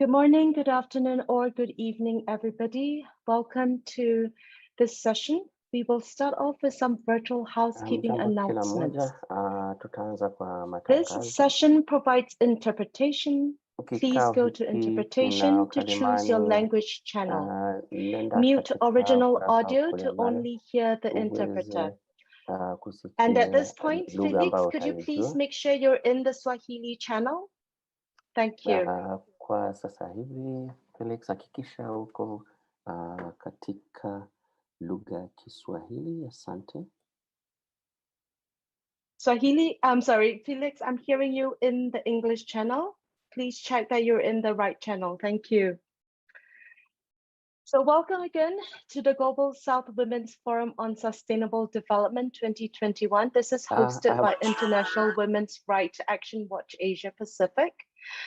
Good morning, good afternoon, or good evening, everybody. Welcome to this session. We will start off with some virtual housekeeping announcements. This session provides interpretation. Please go to interpretation to choose your language channel. Mute original audio to only hear the interpreter. And at this point, Felix, could you please make sure you're in the Swahili channel? Thank you. Kwa sasa hivi Felix, hakikisha uko katika lugha ya Kiswahili. Asante. Swahili, I'm sorry, Felix, I'm hearing you in the English channel. Please check that you're in the right channel. Thank you. So welcome again to the Global South Women's Forum on Sustainable Development 2021. This is hosted by International Women's Rights Action Watch Asia Pacific.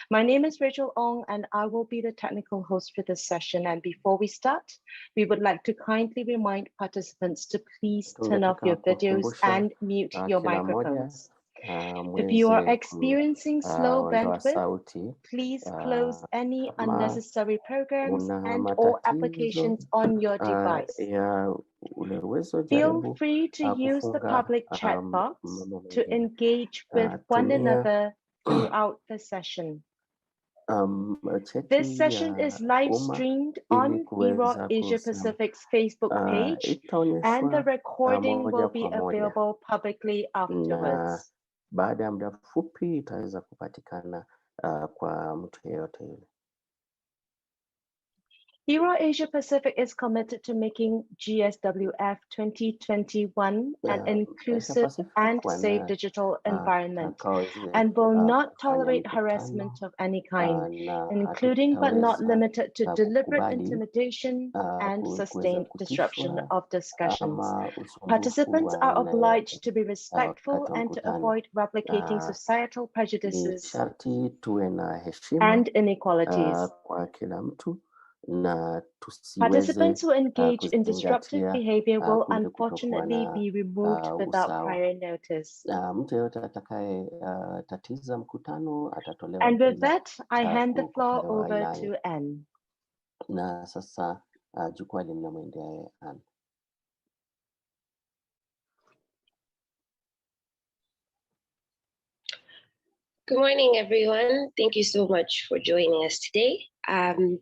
My name is Rachel Ong, and I will be the technical host for this session. And before we start, we would like to kindly remind participants to please turn off your videos and mute your microphones. If you are experiencing slow bandwidth, please close any unnecessary programs and/or applications on your device. Feel free to use the public chat box to engage with one another throughout the session. This session is live streamed on IRO Asia Pacific's Facebook page, and the recording will be available publicly afterwards. Baada ya muda mfupi itaweza kupatikana kwa mtu yeyote yule. IRO Asia Pacific is committed to making GSWF 2021 an inclusive and safe digital environment, and will not tolerate harassment of any kind, including but not limited to deliberate intimidation and sustained disruption of discussions. Participants are obliged to be respectful and to avoid replicating societal prejudices and inequalities. Participants who engage in disruptive behavior will unfortunately be removed without prior notice. And with that, I hand the floor over to Anne. Na sasa jukwaa linamwendea Anne. Good morning, everyone. Thank you so much for joining us today.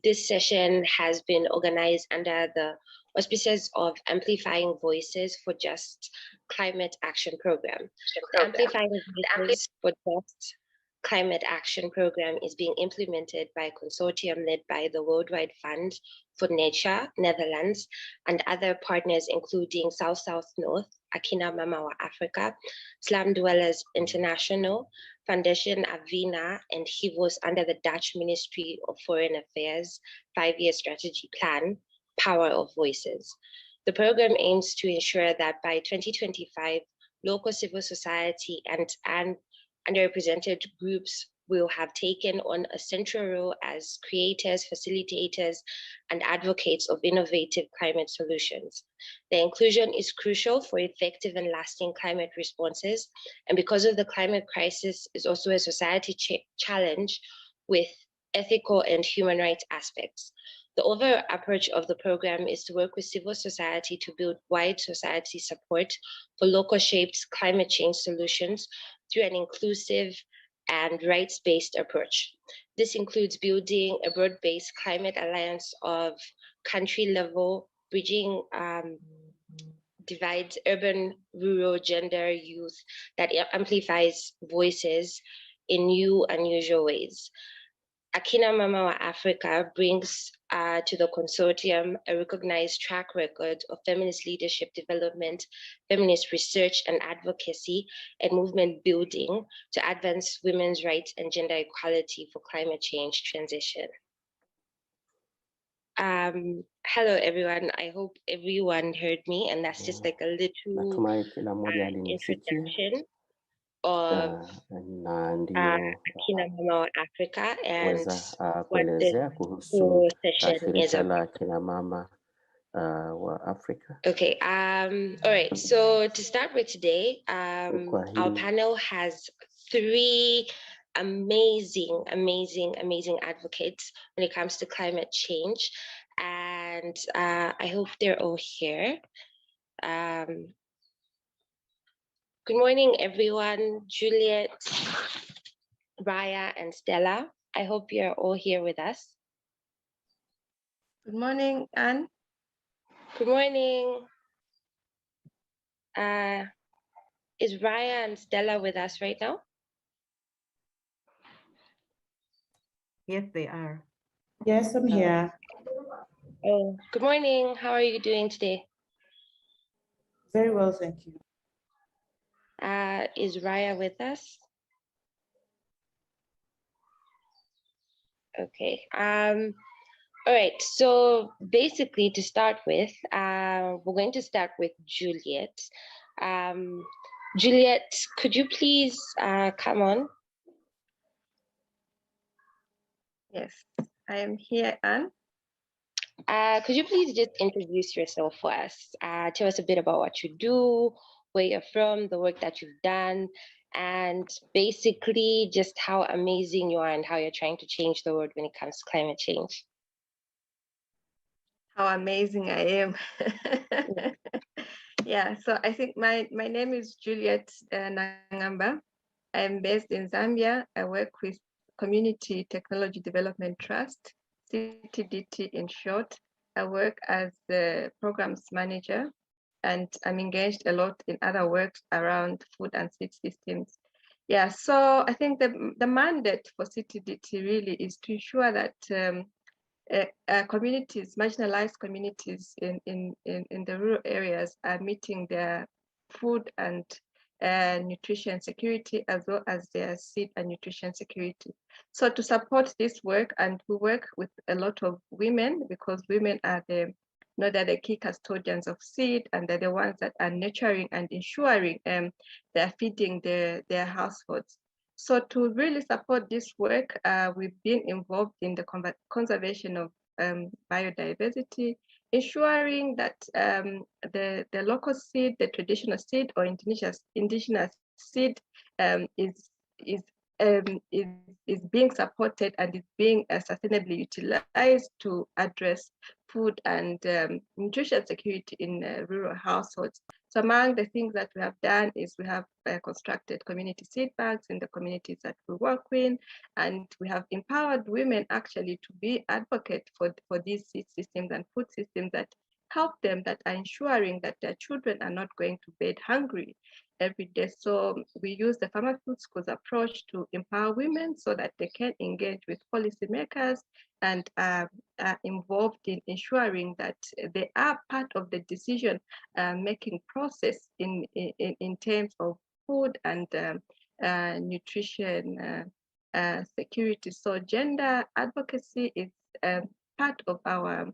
This session has been organized under the auspices of Amplifying Voices for Just Climate Action Program. The Amplifying Voices for Just Climate Action Program is being implemented by a consortium led by the Worldwide Fund for Nature, Netherlands, and other partners including South-South-North, Akina Mama wa Africa, Slum Dwellers International, Foundation Avina, and HIVOS under the Dutch Ministry of Foreign Affairs 5-year strategy plan, Power of Voices. The program aims to ensure that by 2025, local civil society and underrepresented groups will have taken on a central role as creators, facilitators, and advocates of innovative climate solutions. The inclusion is crucial for effective and lasting climate responses, and because of the climate crisis is also a society challenge with ethical and human rights aspects. The overall approach of the program is to work with civil society to build wide society support for local shaped climate change solutions through an inclusive and rights-based approach. This includes building a broad-based climate alliance of country-level, bridging divides, urban, rural, gender, youth, that amplifies voices in new, unusual ways. Akina Mama wa Africa brings to the consortium a recognized track record of feminist leadership development, feminist research and advocacy, and movement building to advance women's rights and gender equality for climate change transition. Hello, everyone. I hope everyone heard me, and that's just like a little introduction of Akina Mama wa Africa and what this whole session is about. Okay, all right, so to start with today, our panel has 3 amazing advocates when it comes to climate change. And I hope they're all here. Good morning, everyone. Juliet, Raya, and Stella. I hope you're all here with us. Good morning, Anne. Good morning. Is Raya and Stella with us right now? Yes, they are. Yes, I'm here. Oh, good morning. How are you doing today? Very well, thank you. Is Raya with us? Okay. All right. So basically, to start with, we're going to start with Juliet. Juliet, could you please come on? Yes, I am here, Anne. Could you please just introduce yourself for us? Tell us a bit about what you do, where you're from, the work that you've done, and basically just how amazing you are and how you're trying to change the world when it comes to climate change. How amazing I am. Yeah, so I think my name is Juliet Nangamba. I'm based in Zambia. I work with Community Technology Development Trust, CTDT in short. I work as the programs manager, and I'm engaged a lot in other works around food and seed systems. Yeah, so I think the mandate for CTDT really is to ensure that communities, marginalized communities in the rural areas are meeting their food and nutrition security, as well as their seed and nutrition security. So to support this work, and we work with a lot of women, because women are they're the key custodians of seed, and they're the ones that are nurturing and ensuring they're feeding their households. So to really support this work, we've been involved in the conservation of biodiversity, ensuring that the local seed, the traditional seed or indigenous seed is being supported and is being sustainably utilized to address food and nutrition security in rural households. So among the things that we have done is we have constructed community seed banks in the communities that we work with, and we have empowered women actually to be advocates for these seed systems and food systems that help them, that are ensuring that their children are not going to bed hungry every day. So we use the farmer food schools approach to empower women so that they can engage with policymakers and are involved in ensuring that they are part of the decision making process in terms of food and nutrition security. So gender advocacy is part of our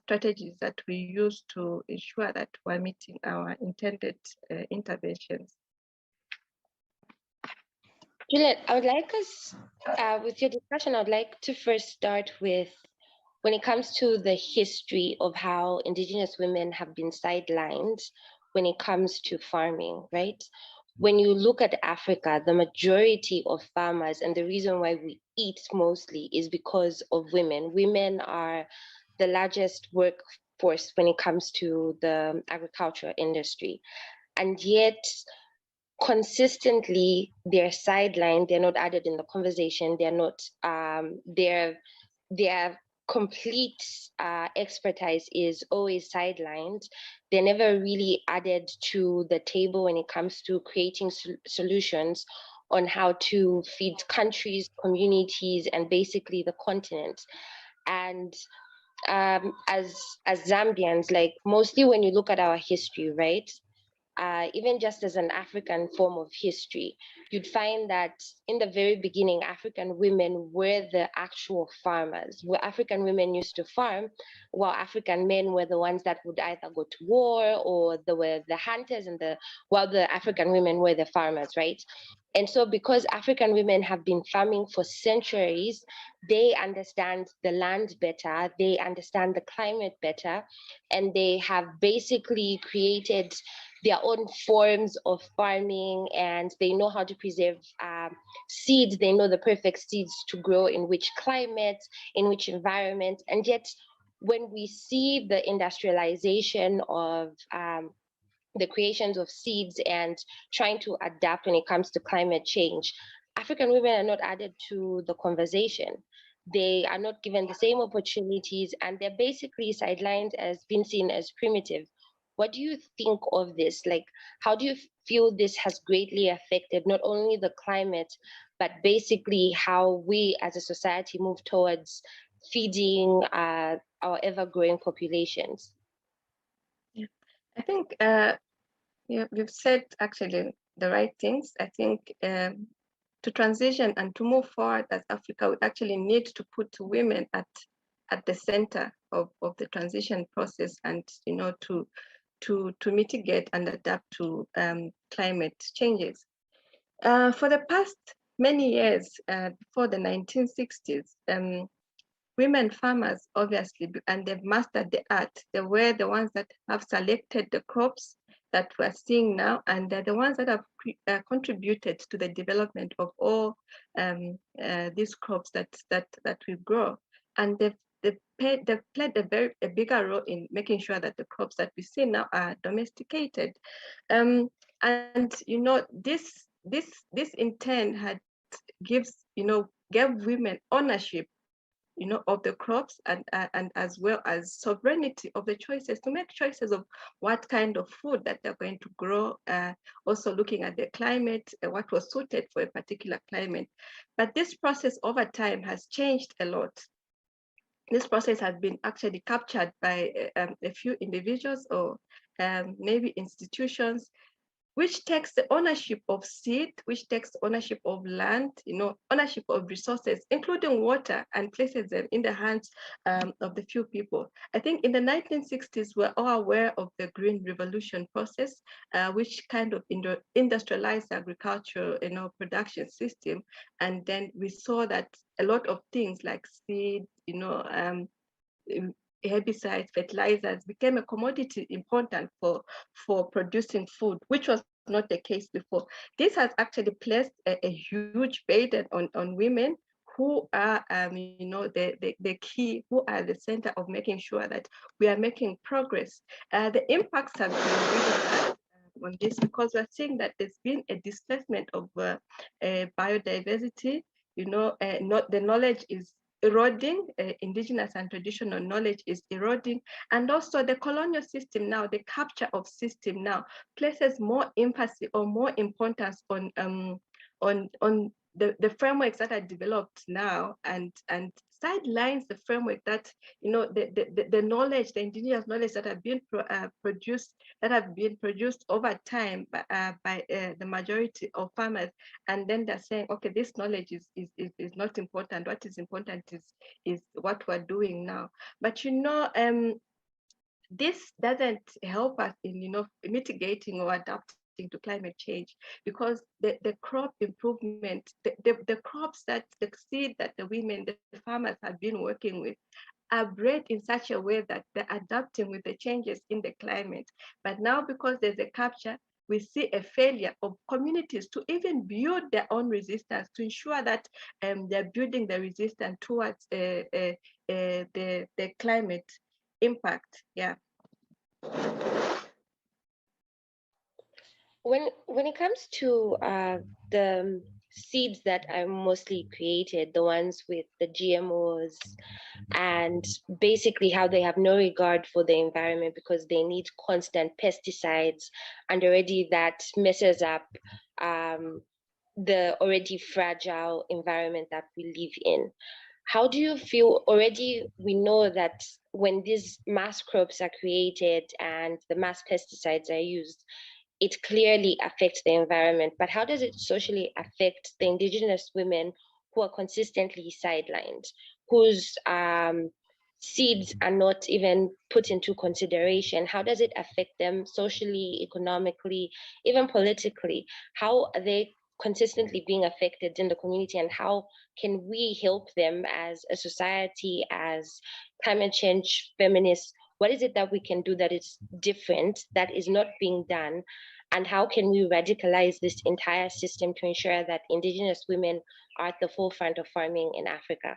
strategies that we use to ensure that we're meeting our intended interventions. Juliet, I would like us, with your discussion, I'd like to first start with, when it comes to the history of how Indigenous women have been sidelined when it comes to farming, right? When you look at Africa, the majority of farmers, and the reason why we eat mostly is because of women. Women are the largest workforce when it comes to the agricultural industry. And yet, consistently, they're sidelined, they're not added in the conversation, they're not, their complete expertise is always sidelined. They're never really added to the table when it comes to creating solutions on how to feed countries, communities, and basically the continent. And as Zambians, like mostly when you look at our history, right? Even just as an African form of history, you'd find that in the very beginning, African women were the actual farmers. Where African women used to farm, while African men were the ones that would either go to war, or they were the hunters, and while the African women were the farmers, right? And so because African women have been farming for centuries, they understand the land better, they understand the climate better, and they have basically created their own forms of farming, and they know how to preserve seeds. They know the perfect seeds to grow in which climate, in which environment. And yet, when we see the industrialization of the creations of seeds and trying to adapt when it comes to climate change, African women are not added to the conversation. They are not given the same opportunities, and they're basically sidelined as being seen as primitive. What do you think of this? Like, how do you feel this has greatly affected not only the climate, but basically how we as a society move towards feeding our ever-growing populations? Yeah. I think yeah, we've said actually the right things. I think to transition and to move forward as Africa, we actually need to put women at the center of the transition process, and to mitigate and adapt to climate changes. For the past many years, before the 1960s, women farmers, obviously, and they've mastered the art. They were the ones that have selected the crops that we're seeing now, and they're the ones that have contributed to the development of all these crops that we grow. And they've played a bigger role in making sure that the crops that we see now are domesticated. And this in turn gave women ownership of the crops, and as well as sovereignty of the choices, to make choices of what kind of food that they're going to grow, also looking at the climate, what was suited for a particular climate. But this process over time has changed a lot. This process has been actually captured by a few individuals or maybe institutions, which takes the ownership of seed, which takes ownership of land, ownership of resources, including water, and places them in the hands of the few people. I think in the 1960s, we're all aware of the Green Revolution process, which kind of industrialized agriculture, production system. And then we saw that a lot of things like seed, herbicides, fertilizers became a commodity important for producing food, which was not the case before. This has actually placed a huge burden on women, who are the key, who are the center of making sure that we are making progress. The impacts have been really bad on this, because we're seeing that there's been a displacement of biodiversity. Not the knowledge is eroding, indigenous and traditional knowledge is eroding, and also the colonial system now, the capture of system now places more emphasis or more importance on the frameworks that are developed now, and sidelines the framework that the knowledge, the indigenous knowledge that have been produced over time by the majority of farmers. And then they're saying, okay, this knowledge is not important. What is important is what we're doing now. But this doesn't help us in mitigating or adapting to climate change, because the crop improvement, the crops, that the seed that the women, the farmers have been working with, are bred in such a way that they're adapting with the changes in the climate. But now, because there's a capture, we see a failure of communities to even build their own resistance, to ensure that they're building the resistance towards the climate impact. Yeah. When it comes to the seeds that are mostly created, the ones with the GMOs, and basically how they have no regard for the environment because they need constant pesticides, and already that messes up the already fragile environment that we live in. How do you feel? Already we know that when these mass crops are created and the mass pesticides are used, it clearly affects the environment, but how does it socially affect the indigenous women who are consistently sidelined, whose seeds are not even put into consideration? How does it affect them socially, economically, even politically? How are they consistently being affected in the community, and how can we help them as a society, as climate change feminists, What is it that we can do that is different, that is not being done? And how can we radicalize this entire system to ensure that Indigenous women are at the forefront of farming in Africa?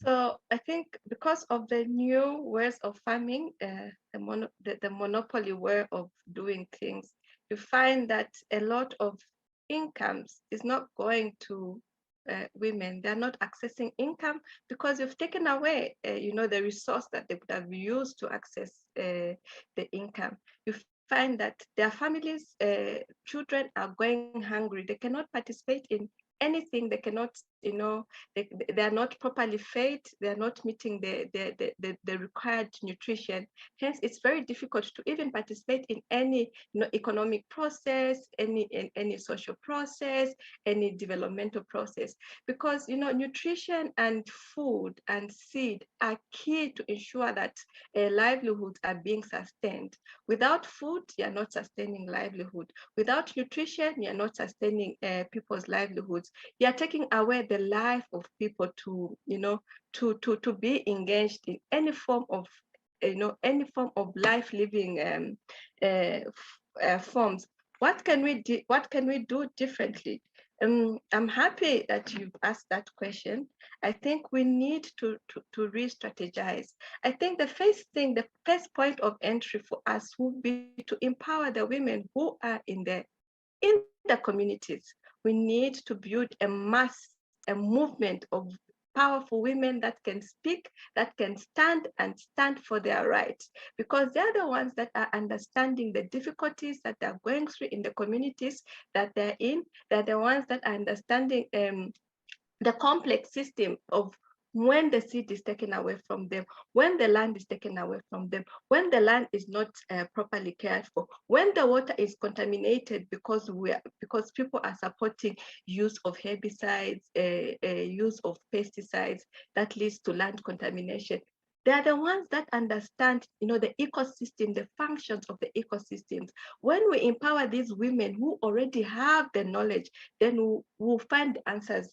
So I think because of the new ways of farming, the monopoly way of doing things, you find that a lot of incomes is not going to women. They're not accessing income because you've taken away, the resource that they would have used to access the income. You find that their families, children are going hungry. They cannot participate in anything. They cannot, they are not properly fed. They are not meeting the required nutrition. Hence, it's very difficult to even participate in any economic process, any social process, any developmental process, because nutrition and food and seed are key to ensure that livelihoods are being sustained. Without food, you are not sustaining livelihood. Without nutrition, you are not sustaining people's livelihoods. You are taking away the life of people to be engaged in any form of life living forms. What can we do differently? I'm happy that you've asked that question. I think we need to re-strategize. I think the first point of entry for us would be to empower the women who are in the communities. We need to build a movement of powerful women that can speak, that can stand for their rights, because they're the ones that are understanding the difficulties that they're going through in the communities that they're in. They're the ones that are understanding the complex system of when the seed is taken away from them, when the land is taken away from them, when the land is not properly cared for, when the water is contaminated because people are supporting use of herbicides, use of pesticides that leads to land contamination. They are the ones that understand, the ecosystem, the functions of the ecosystems. When we empower these women who already have the knowledge, then we'll find the answers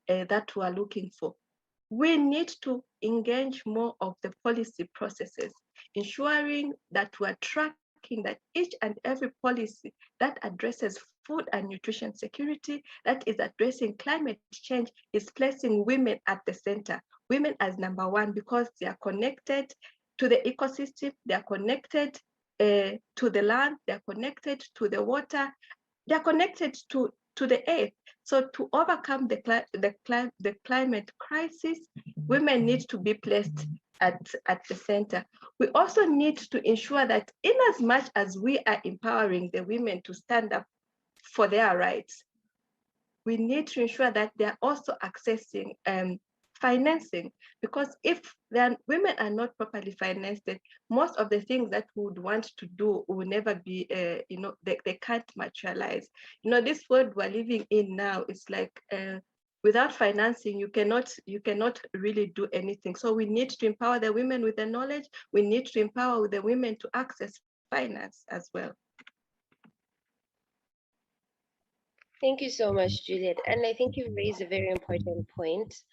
that we are looking for. We need to engage more of the policy processes, ensuring that we're tracking that each and every policy that addresses food and nutrition security, that is addressing climate change, is placing women at the center. Women as number one, because they are connected to the ecosystem, they are connected to the land, they are connected to the water, they are connected to the earth. So to overcome the climate crisis, women need to be placed at the center. We also need to ensure that in as much as we are empowering the women to stand up for their rights, we need to ensure that they're also accessing financing, because if women are not properly financed, most of the things that we would want to do will never be, they can't materialize. This world we're living in now, it's like without financing, you cannot really do anything. So we need to empower the women with the knowledge. We need to empower the women to access finance as well. Thank you so much, Juliet. And I think you've raised a very important point.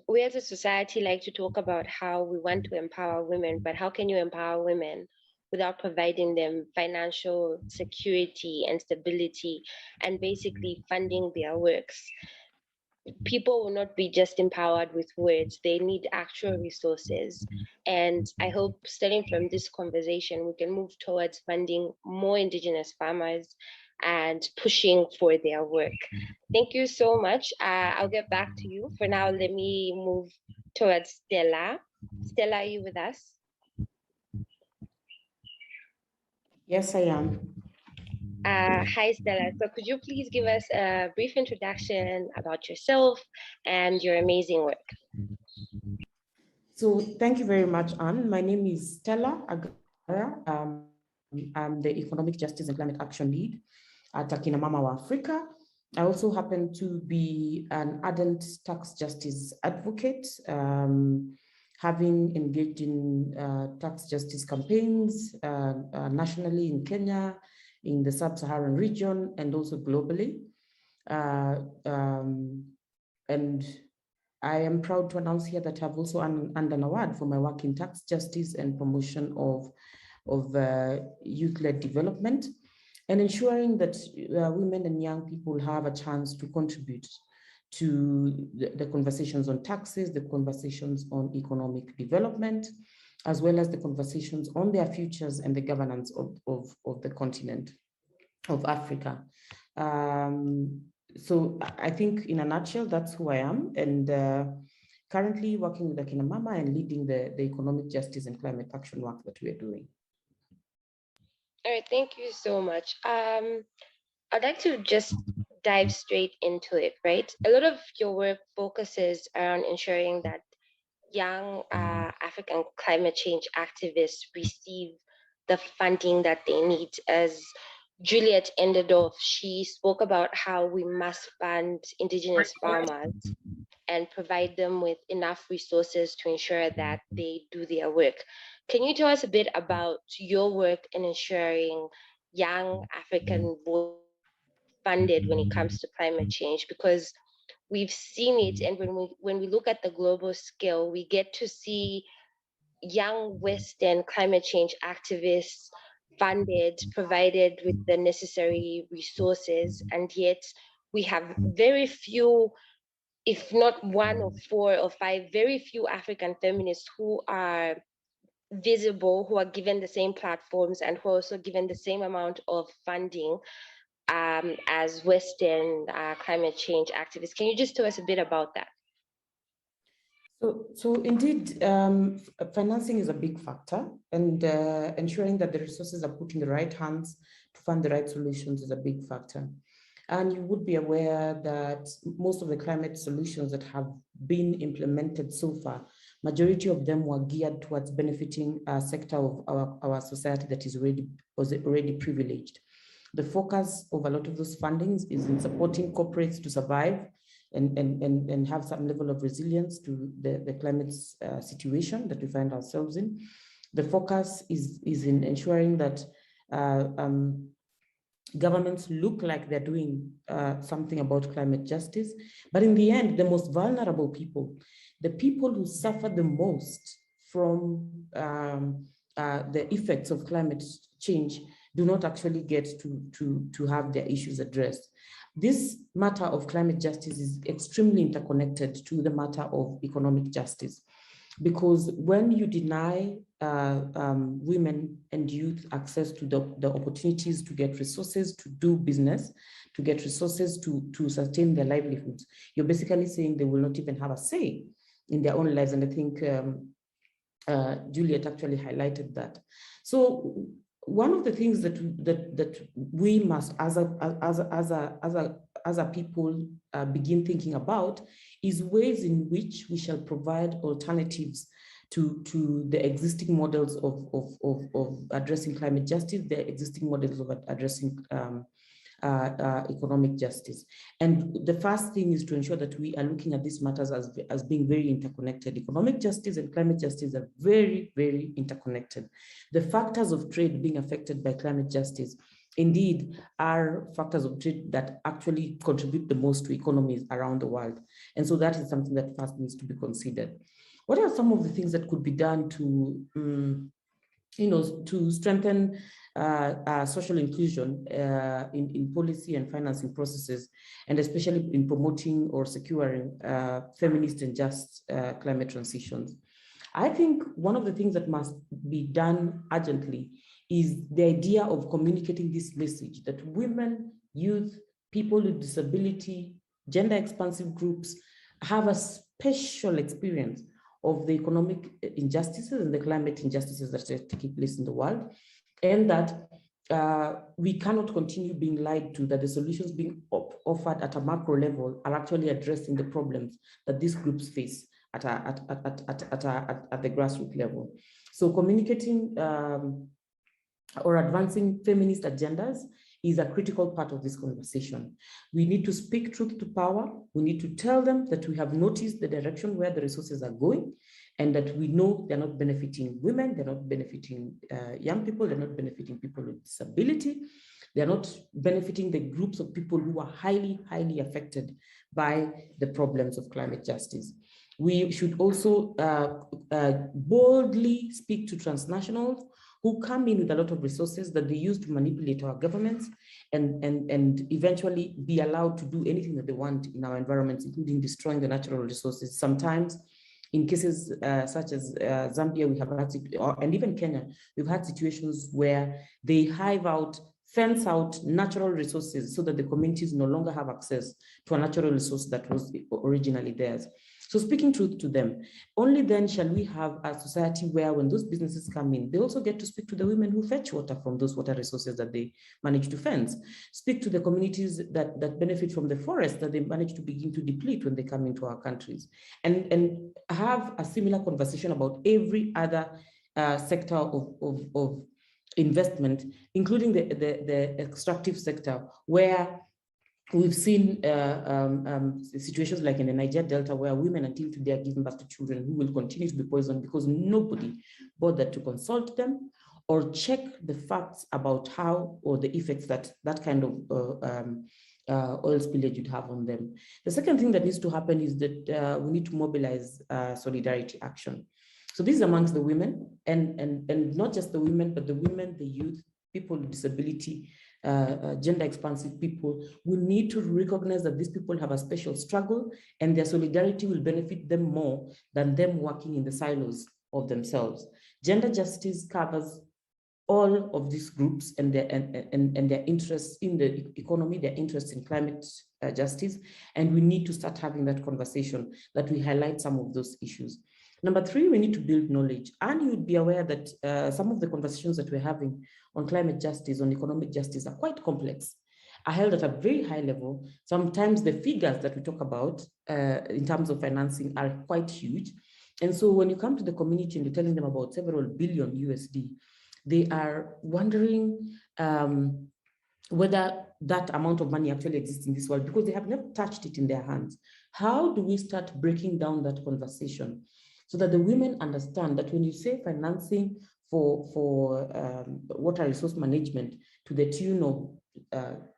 We as a society like to talk about how we want to empower women, but how can you empower women without providing them financial security and stability and basically funding their works? People will not be just empowered with words, they need actual resources. And I hope, starting from this conversation, we can move towards funding more Indigenous farmers and pushing for their work. Thank you so much. I'll get back to you. For now, let me move towards Stella. Stella, are you with us? Yes, I am. Hi, Stella. So could you please give us a brief introduction about yourself and your amazing work? So thank you very much, Anne. My name is Stella Agara. I'm the Economic Justice and Climate Action Lead at Akina Mama wa Africa. I also happen to be an ardent tax justice advocate, having engaged in tax justice campaigns nationally in Kenya, in the sub-Saharan region, and also globally. And I am proud to announce here that I've also earned an award for my work in tax justice and promotion of youth-led development, and ensuring that women and young people have a chance to contribute to the conversations on taxes, the conversations on economic development, as well as the conversations on their futures and the governance of the continent of Africa. So I think in a nutshell, that's who I am, and currently working with Akina Mama and leading the economic justice and climate action work that we are doing. All right, thank you so much. I'd like to just dive straight into it, right? A lot of your work focuses on ensuring that young African climate change activists receive the funding that they need. As Juliet ended off, she spoke about how we must fund Indigenous farmers and provide them with enough resources to ensure that they do their work. Can you tell us a bit about your work in ensuring young African voices funded when it comes to climate change? Because we've seen it, and when we look at the global scale, we get to see young Western climate change activists funded, provided with the necessary resources, and yet we have very few, if not 1 or 4 or 5, very few African feminists who are visible, who are given the same platforms, and who are also given the same amount of funding as Western climate change activists. Can you just tell us a bit about that? So indeed, financing is a big factor, and ensuring that the resources are put in the right hands to fund the right solutions is a big factor. And you would be aware that most of the climate solutions that have been implemented so far, majority of them were geared towards benefiting a sector of our society that is already privileged. The focus of a lot of those fundings is in supporting corporates to survive and have some level of resilience to the climate situation that we find ourselves in. The focus is in ensuring that governments look like they're doing something about climate justice, but in the end, the most vulnerable people, the people who suffer the most from the effects of climate change, do not actually get to have their issues addressed. This matter of climate justice is extremely interconnected to the matter of economic justice, because when you deny women and youth access to the opportunities to get resources to do business, to get resources to sustain their livelihoods, you're basically saying they will not even have a say in their own lives. And I think Juliet actually highlighted that. So one of the things that we must, as a people, begin thinking about is ways in which we shall provide alternatives to the existing models of addressing climate justice, the existing models of addressing economic justice. And the first thing is to ensure that we are looking at these matters as being very interconnected. Economic justice and climate justice are very, very interconnected. The factors of trade being affected by climate justice indeed are factors of trade that actually contribute the most to economies around the world. And so that is something that first needs to be considered. What are some of the things that could be done to to strengthen social inclusion in policy and financing processes, and especially in promoting or securing feminist and just climate transitions? I think one of the things that must be done urgently is the idea of communicating this message that women, youth, people with disability, gender expansive groups have a special experience of the economic injustices and the climate injustices that are taking place in the world, and that we cannot continue being lied to, that the solutions being offered at a macro level are actually addressing the problems that these groups face at the grassroots level. So communicating or advancing feminist agendas is a critical part of this conversation. We need to speak truth to power. We need to tell them that we have noticed the direction where the resources are going, and that we know they're not benefiting women, they're not benefiting young people, they're not benefiting people with disability. They're not benefiting the groups of people who are highly, highly affected by the problems of climate justice. We should also boldly speak to transnationals who come in with a lot of resources that they use to manipulate our governments and eventually be allowed to do anything that they want in our environments, including destroying the natural resources. Sometimes, in cases such as Zambia, we have had, and even Kenya, we've had situations where they fence out natural resources so that the communities no longer have access to a natural resource that was originally theirs. So speaking truth to them, only then shall we have a society where when those businesses come in, they also get to speak to the women who fetch water from those water resources that they manage to fence, speak to the communities that benefit from the forest that they manage to begin to deplete when they come into our countries, and have a similar conversation about every other sector of investment, including the extractive sector, where we've seen situations like in the Niger Delta, where women until today are giving birth to children who will continue to be poisoned because nobody bothered to consult them or check the facts about how or the effects that kind of oil spillage would have on them. The second thing that needs to happen is that we need to mobilize solidarity action. So this is amongst the women, and not just the women, but the women, the youth, people with disability, gender expansive people. We need to recognize that these people have a special struggle and their solidarity will benefit them more than them working in the silos of themselves. Gender justice covers all of these groups and their interests in the economy, their interests in climate justice, and we need to start having that conversation that we highlight some of those issues. Number three, we need to build knowledge. And you'd be aware that some of the conversations that we're having on climate justice, on economic justice are quite complex, are held at a very high level. Sometimes the figures that we talk about in terms of financing are quite huge. And so when you come to the community and you're telling them about several billion USD, they are wondering whether that amount of money actually exists in this world because they have never touched it in their hands. How do we start breaking down that conversation so that the women understand that when you say financing for water resource management to the tune of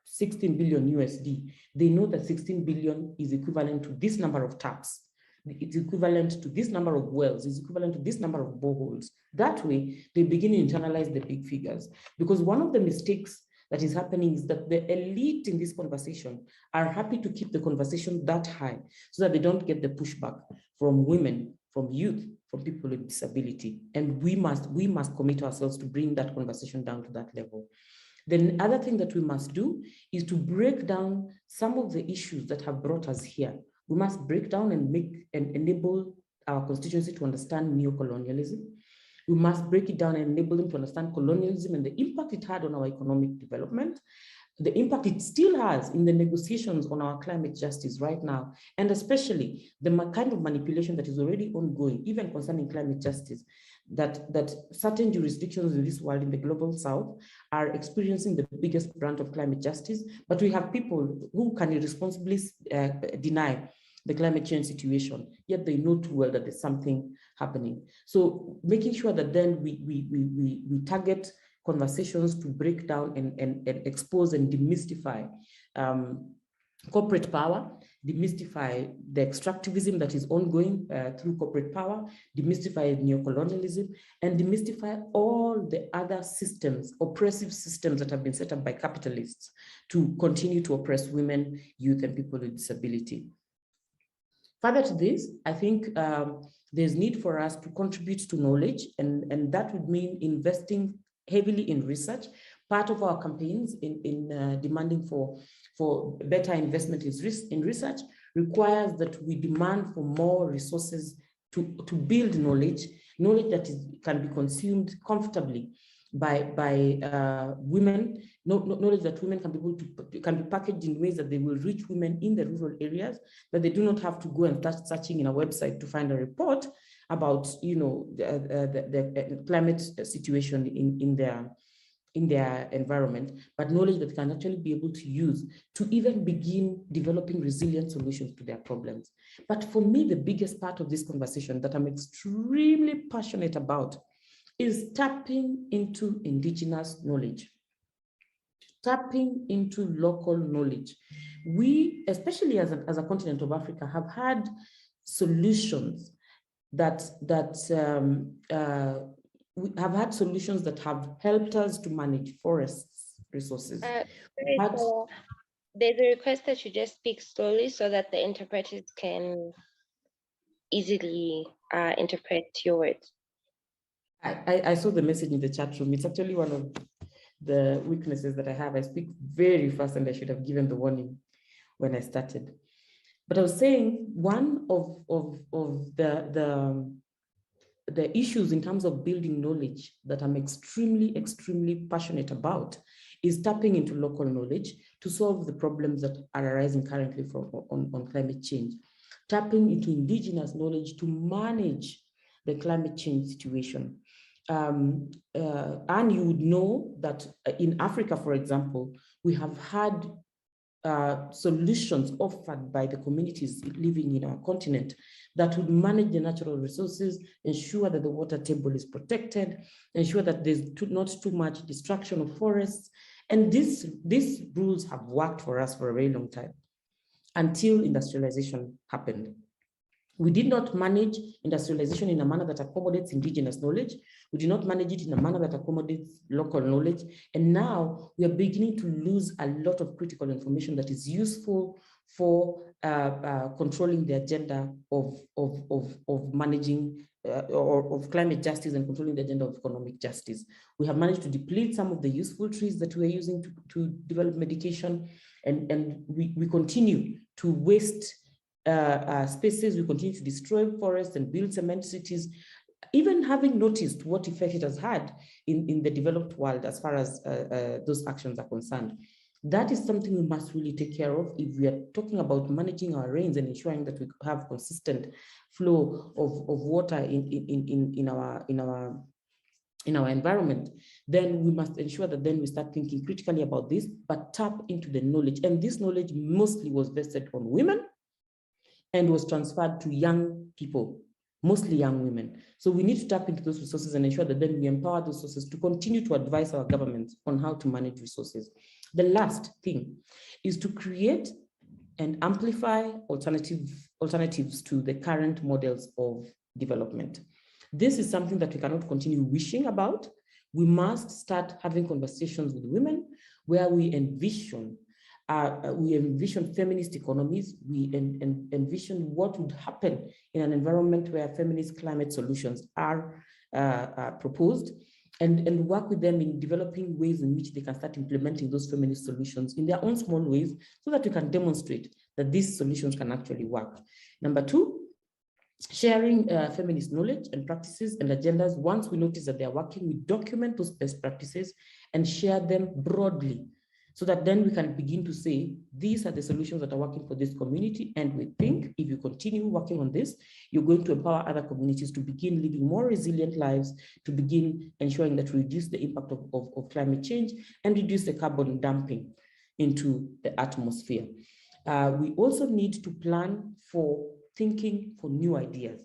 16 billion USD, they know that 16 billion is equivalent to this number of taps. It's equivalent to this number of wells, it's equivalent to this number of boreholes. That way, they begin to internalize the big figures. Because one of the mistakes that is happening is that the elite in this conversation are happy to keep the conversation that high so that they don't get the pushback from women, from youth, from people with disability. And we must commit ourselves to bring that conversation down to that level. The other thing that we must do is to break down some of the issues that have brought us here. We must break down and make and enable our constituency to understand neocolonialism. We must break it down and enable them to understand colonialism and the impact it had on our economic development, the impact it still has in the negotiations on our climate justice right now, and especially the kind of manipulation that is already ongoing, even concerning climate justice, that certain jurisdictions in this world, in the global south, are experiencing the biggest brunt of climate justice, but we have people who can irresponsibly deny the climate change situation, yet they know too well that there's something happening. So making sure that then we target conversations to break down and expose and demystify corporate power, demystify the extractivism that is ongoing through corporate power, demystify neocolonialism, and demystify all the other systems, oppressive systems that have been set up by capitalists to continue to oppress women, youth, and people with disability. Further to this, I think there's need for us to contribute to knowledge, and that would mean investing heavily in research. Part of our campaigns in demanding for better investment in research requires that we demand for more resources to build knowledge that can be consumed comfortably by women, knowledge that women can be packaged in ways that they will reach women in the rural areas, but they do not have to go and start searching in a website to find a report about the climate situation in their environment, but knowledge that can actually be able to use to even begin developing resilient solutions to their problems. But for me, the biggest part of this conversation that I'm extremely passionate about is tapping into Indigenous knowledge. tapping into local knowledge. We, especially as a continent of Africa, have had solutions we have had solutions that have helped us to manage forests resources. There's a request that you just speak slowly so that the interpreters can easily interpret your words. I saw the message in the chat room. It's actually one of the weaknesses that I have. I speak very fast and I should have given the warning when I started. But I was saying one of the issues in terms of building knowledge that I'm extremely passionate about is tapping into local knowledge to solve the problems that are arising currently on climate change. Tapping into indigenous knowledge to manage the climate change situation. And you would know that in Africa, for example, we have had solutions offered by the communities living in our continent that would manage the natural resources, ensure that the water table is protected, ensure that there's not too much destruction of forests. And these rules have worked for us for a very long time until industrialization happened. We did not manage industrialization in a manner that accommodates indigenous knowledge. We did not manage it in a manner that accommodates local knowledge. And now we are beginning to lose a lot of critical information that is useful for controlling the agenda of managing or of climate justice and controlling the agenda of economic justice. We have managed to deplete some of the useful trees that we are using to develop medication, and we continue to waste spaces, we continue to destroy forests and build cement cities, even having noticed what effect it has had in the developed world as far as those actions are concerned. That is something we must really take care of if we are talking about managing our rains and ensuring that we have consistent flow of water in our environment. Then we must ensure that then we start thinking critically about this, but tap into the knowledge. And this knowledge mostly was vested on women and was transferred to young people, mostly young women. So we need to tap into those resources and ensure that then we empower those resources to continue to advise our governments on how to manage resources. The last thing is to create and amplify alternatives to the current models of development. This is something that we cannot continue wishing about. We must start having conversations with women where we envision feminist economies. We envision what would happen in an environment where feminist climate solutions are proposed, and work with them in developing ways in which they can start implementing those feminist solutions in their own small ways so that we can demonstrate that these solutions can actually work. Number two, sharing feminist knowledge and practices and agendas. Once we notice that they are working, we document those best practices and share them broadly, so that then we can begin to say, these are the solutions that are working for this community. And we think if you continue working on this, you're going to empower other communities to begin living more resilient lives, to begin ensuring that we reduce the impact of climate change and reduce the carbon dumping into the atmosphere. We also need to plan for thinking for new ideas.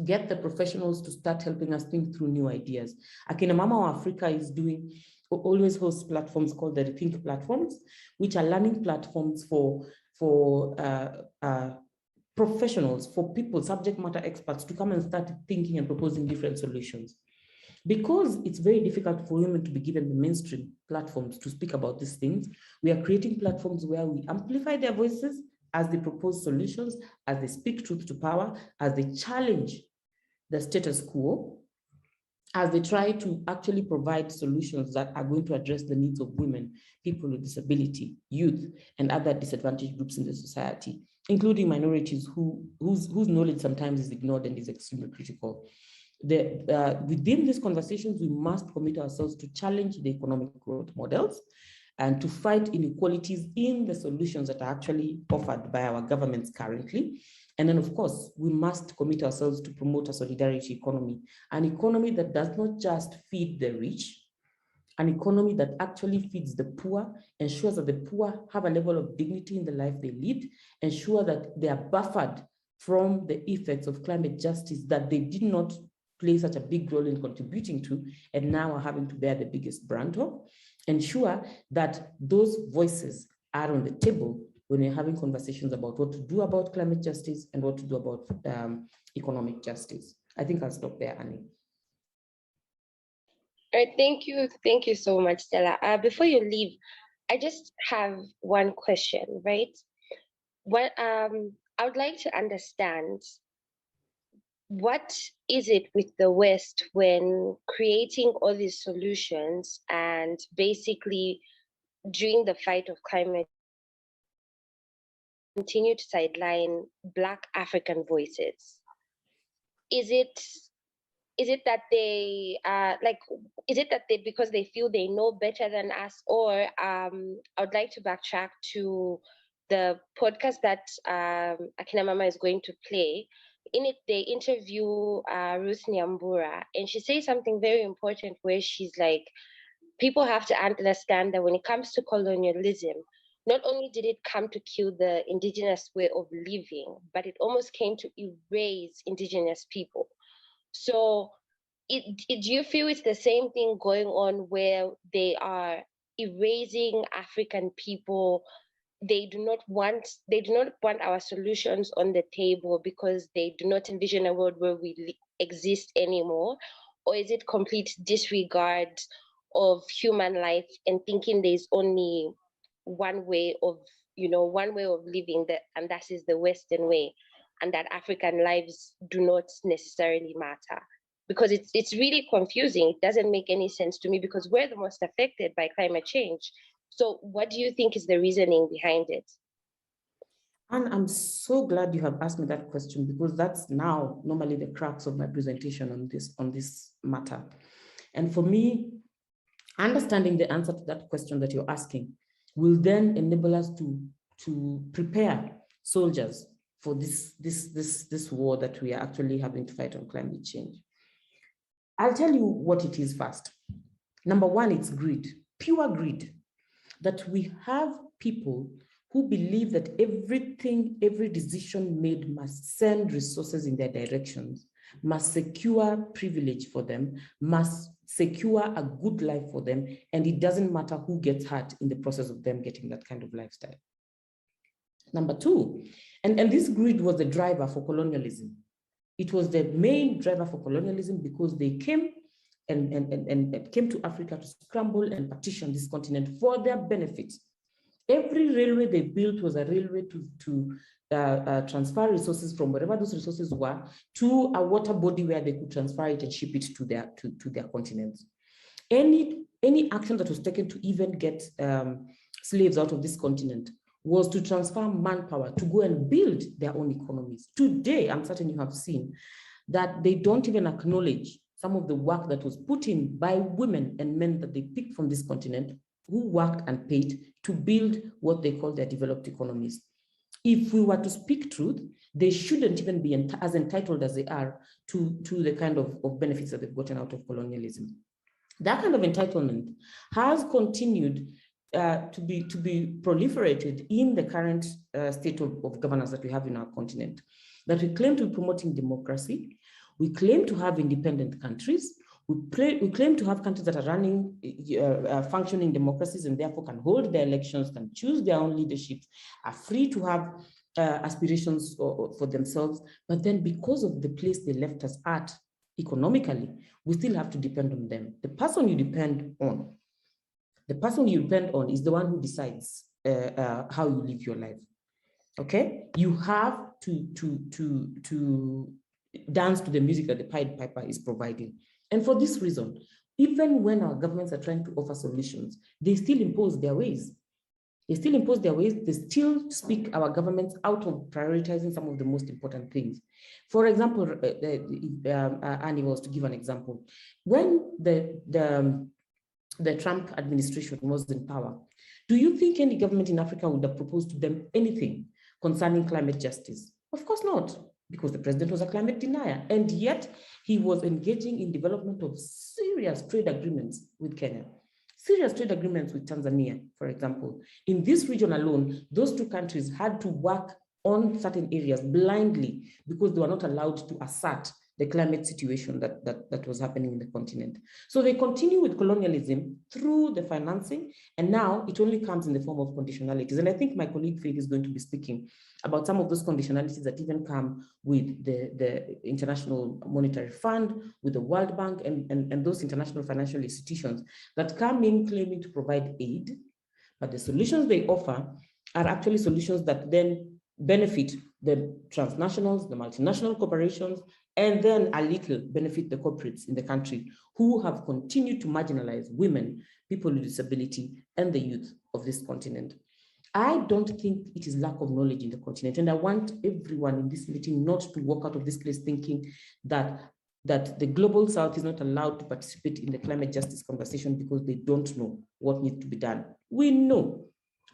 Get the professionals to start helping us think through new ideas. Akina Mama of Africa is always hosts platforms called the Rethink platforms, which are learning platforms for professionals, for people, subject matter experts to come and start thinking and proposing different solutions. Because it's very difficult for women to be given the mainstream platforms to speak about these things, we are creating platforms where we amplify their voices as they propose solutions, as they speak truth to power, as they challenge the status quo, as they try to actually provide solutions that are going to address the needs of women, people with disability, youth, and other disadvantaged groups in the society, including minorities whose knowledge sometimes is ignored and is extremely critical. Within these conversations, we must commit ourselves to challenge the economic growth models and to fight inequalities in the solutions that are actually offered by our governments currently. And then, of course, we must commit ourselves to promote a solidarity economy, an economy that does not just feed the rich, an economy that actually feeds the poor, ensures that the poor have a level of dignity in the life they lead, ensure that they are buffered from the effects of climate justice that they did not play such a big role in contributing to, and now are having to bear the biggest brunt of. ensure that those voices are on the table when we're having conversations about what to do about climate justice and what to do about economic justice. I think I'll stop there, Annie. All right, thank you so much, Stella. Before you leave, I just have one question, right? What I would like to understand, what is it with the West when creating all these solutions and basically during the fight of climate continue to sideline Black African voices? Is it that they because they feel they know better than us? Or I would like to backtrack to the podcast that Akina Mama is going to play. In it, they interview Ruth Nyambura, and she says something very important where she's like, people have to understand that when it comes to colonialism, not only did it come to kill the indigenous way of living, but it almost came to erase indigenous people. So do you feel it's the same thing going on where they are erasing African people? They do not want our solutions on the table because they do not envision a world where we exist anymore? Or is it complete disregard of human life and thinking there's only one way of living, and that is the Western way, and that African lives do not necessarily matter? Because it's really confusing. It doesn't make any sense to me because we're the most affected by climate change. So what do you think is the reasoning behind it? And I'm so glad you have asked me that question, because that's now normally the crux of my presentation on this matter. And for me, understanding the answer to that question that you're asking will then enable us to prepare soldiers for this war that we are actually having to fight on climate change. I'll tell you what it is first. Number one, it's greed, pure greed, that we have people who believe that every decision made must send resources in their directions, must secure privilege for them, must secure a good life for them, and it doesn't matter who gets hurt in the process of them getting that kind of lifestyle. Number two, and this greed was the driver for colonialism. It was the main driver for colonialism because they came and came to Africa to scramble and partition this continent for their benefit. Every railway they built was a railway to transfer resources from wherever those resources were to a water body where they could transfer it and ship it to their continents. Any action that was taken to even get slaves out of this continent was to transfer manpower to go and build their own economies. Today, I'm certain you have seen that they don't even acknowledge some of the work that was put in by women and men that they picked from this continent, who worked and paid to build what they call their developed economies. If we were to speak truth, they shouldn't even be as entitled as they are to the kind of benefits that they've gotten out of colonialism. That kind of entitlement has continued to be proliferated in the current state of governance that we have in our continent. That we claim to be promoting democracy, we claim to have independent countries, we claim to have countries that are running functioning democracies and therefore can hold their elections, can choose their own leaderships, are free to have aspirations for themselves. But then because of the place they left us at economically, we still have to depend on them. The person you depend on is the one who decides how you live your life. Okay? You have to dance to the music that the Pied Piper is providing. And for this reason, even when our governments are trying to offer solutions, they still impose their ways. They still speak our governments out of prioritizing some of the most important things. For example, Annie was to give an example. When the Trump administration was in power, do you think any government in Africa would have proposed to them anything concerning climate justice? Of course not, because the president was a climate denier. And yet he was engaging in development of serious trade agreements with Kenya, serious trade agreements with Tanzania, for example. In this region alone, those two countries had to work on certain areas blindly because they were not allowed to assert the climate situation that was happening in the continent. So they continue with colonialism through the financing, and now it only comes in the form of conditionalities. And I think my colleague Faith is going to be speaking about some of those conditionalities that even come with the International Monetary Fund, with the World Bank, and those international financial institutions that come in claiming to provide aid, but the solutions they offer are actually solutions that then benefit the transnationals, the multinational corporations, and then a little benefit the corporates in the country who have continued to marginalize women, people with disability, and the youth of this continent. I don't think it is lack of knowledge in the continent, and I want everyone in this meeting not to walk out of this place thinking that the Global South is not allowed to participate in the climate justice conversation because they don't know what needs to be done. We know.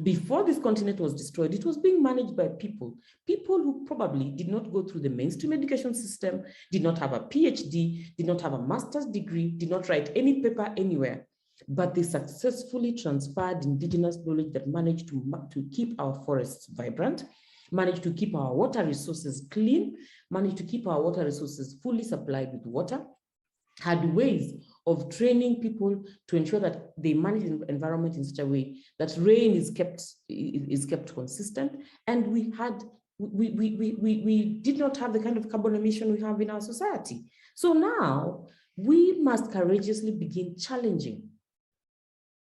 Before this continent was destroyed, it was being managed by people who probably did not go through the mainstream education system, did not have a PhD, did not have a master's degree, did not write any paper anywhere, but they successfully transferred indigenous knowledge that managed to keep our forests vibrant, managed to keep our water resources clean, managed to keep our water resources fully supplied with water, had ways of training people to ensure that they manage the environment in such a way that rain is kept consistent, and we did not have the kind of carbon emission we have in our society. So now we must courageously begin challenging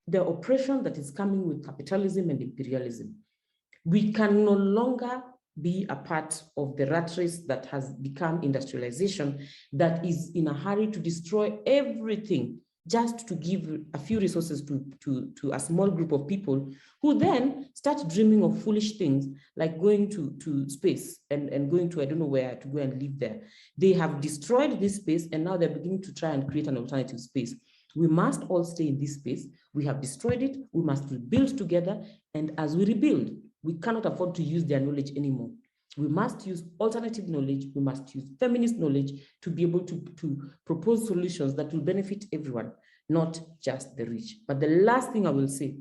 the oppression that is coming with capitalism and imperialism. We can no longer be a part of the rat race that has become industrialization, that is in a hurry to destroy everything just to give a few resources to a small group of people who then start dreaming of foolish things like going to space and going to I don't know where to go and live there. They have destroyed this space, and now they're beginning to try and create an alternative space. We must all stay in this space. We have destroyed it. We must rebuild together. And as we rebuild, we cannot afford to use their knowledge anymore. We must use alternative knowledge. We must use feminist knowledge to be able to propose solutions that will benefit everyone, not just the rich. But the last thing I will say,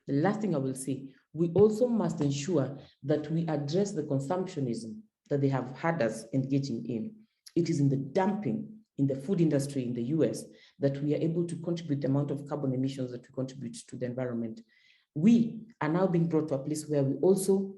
we also must ensure that we address the consumptionism that they have had us engaging in. It is in the dumping in the food industry in the US that we are able to contribute the amount of carbon emissions that we contribute to the environment. We are now being brought to a place where we also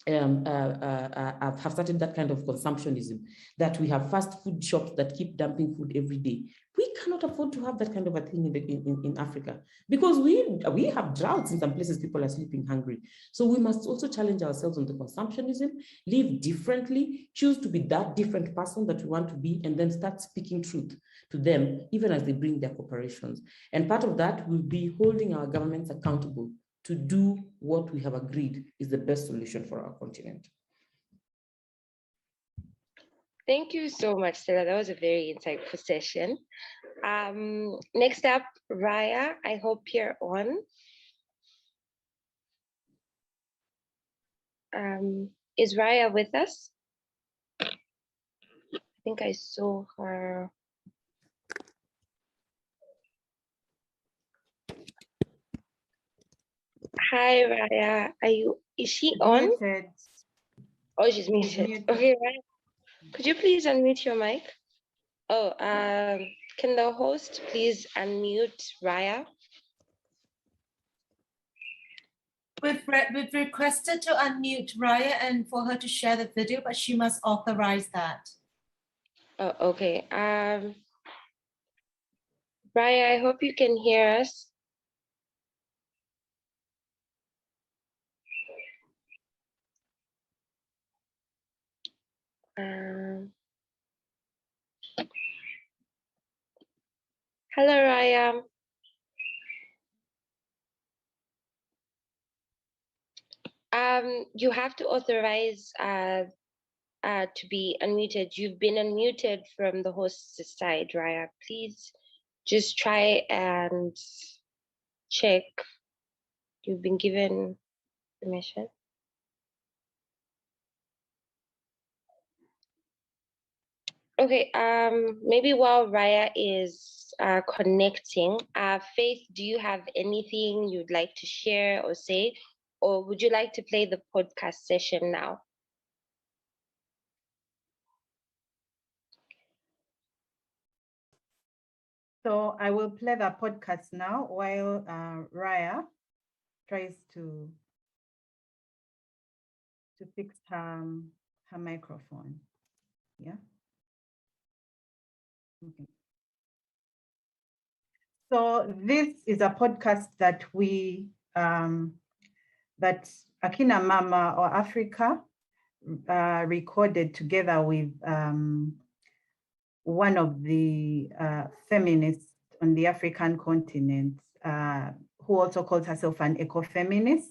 have started that kind of consumptionism, that we have fast food shops that keep dumping food every day. We cannot afford to have that kind of a thing in Africa, because we have droughts in some places. People are sleeping hungry. So we must also challenge ourselves on the consumptionism, live differently, choose to be that different person that we want to be, and then start speaking truth to them, even as they bring their corporations. And part of that will be holding our governments accountable to do what we have agreed is the best solution for our continent. Thank you so much, Stella. That was a very insightful session. Next up, Raya, I hope you're on. Is Raya with us? I think I saw her. Hi, Raya. Is she on? Muted. Oh, she's muted. Okay, Raya, could you please unmute your mic? Oh, can the host please unmute Raya? We've requested to unmute Raya and for her to share the video, but she must authorize that. Oh, okay. Raya, I hope you can hear us. Hello, Raya. You have to authorize to be unmuted. You've been unmuted from the host's side, Raya. Please just try and check. You've been given permission. Okay, maybe while Raya is connecting, Faith, do you have anything you'd like to share or say, or would you like to play the podcast session now? So I will play the podcast now while Raya tries to fix her microphone. Yeah. Okay. So this is a podcast that we that Akina Mama or Africa recorded together with one of the feminists on the African continent, who also calls herself an eco-feminist.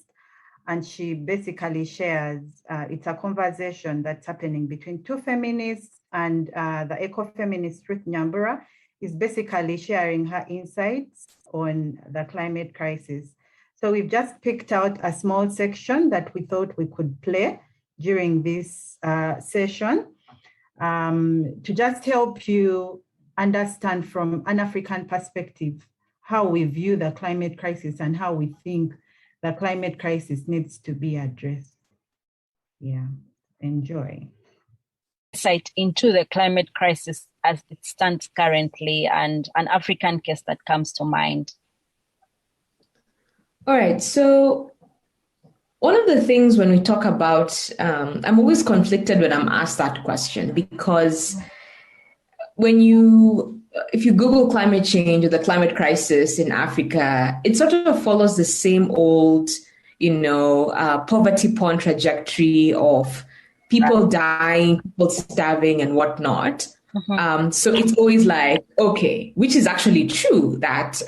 And she basically shares, it's a conversation that's happening between two feminists, and the eco-feminist Ruth Nyambura is basically sharing her insights on the climate crisis. So we've just picked out a small section that we thought we could play during this session to just help you understand from an African perspective how we view the climate crisis and how we think the climate crisis needs to be addressed. Yeah, enjoy. Insight into the climate crisis as it stands currently and an African case that comes to mind. All right, so one of the things when we talk about, I'm always conflicted when I'm asked that question, because if you Google climate change or the climate crisis in Africa, it sort of follows the same old, poverty porn trajectory of people dying, people starving and whatnot. So it's always like, okay, which is actually true that,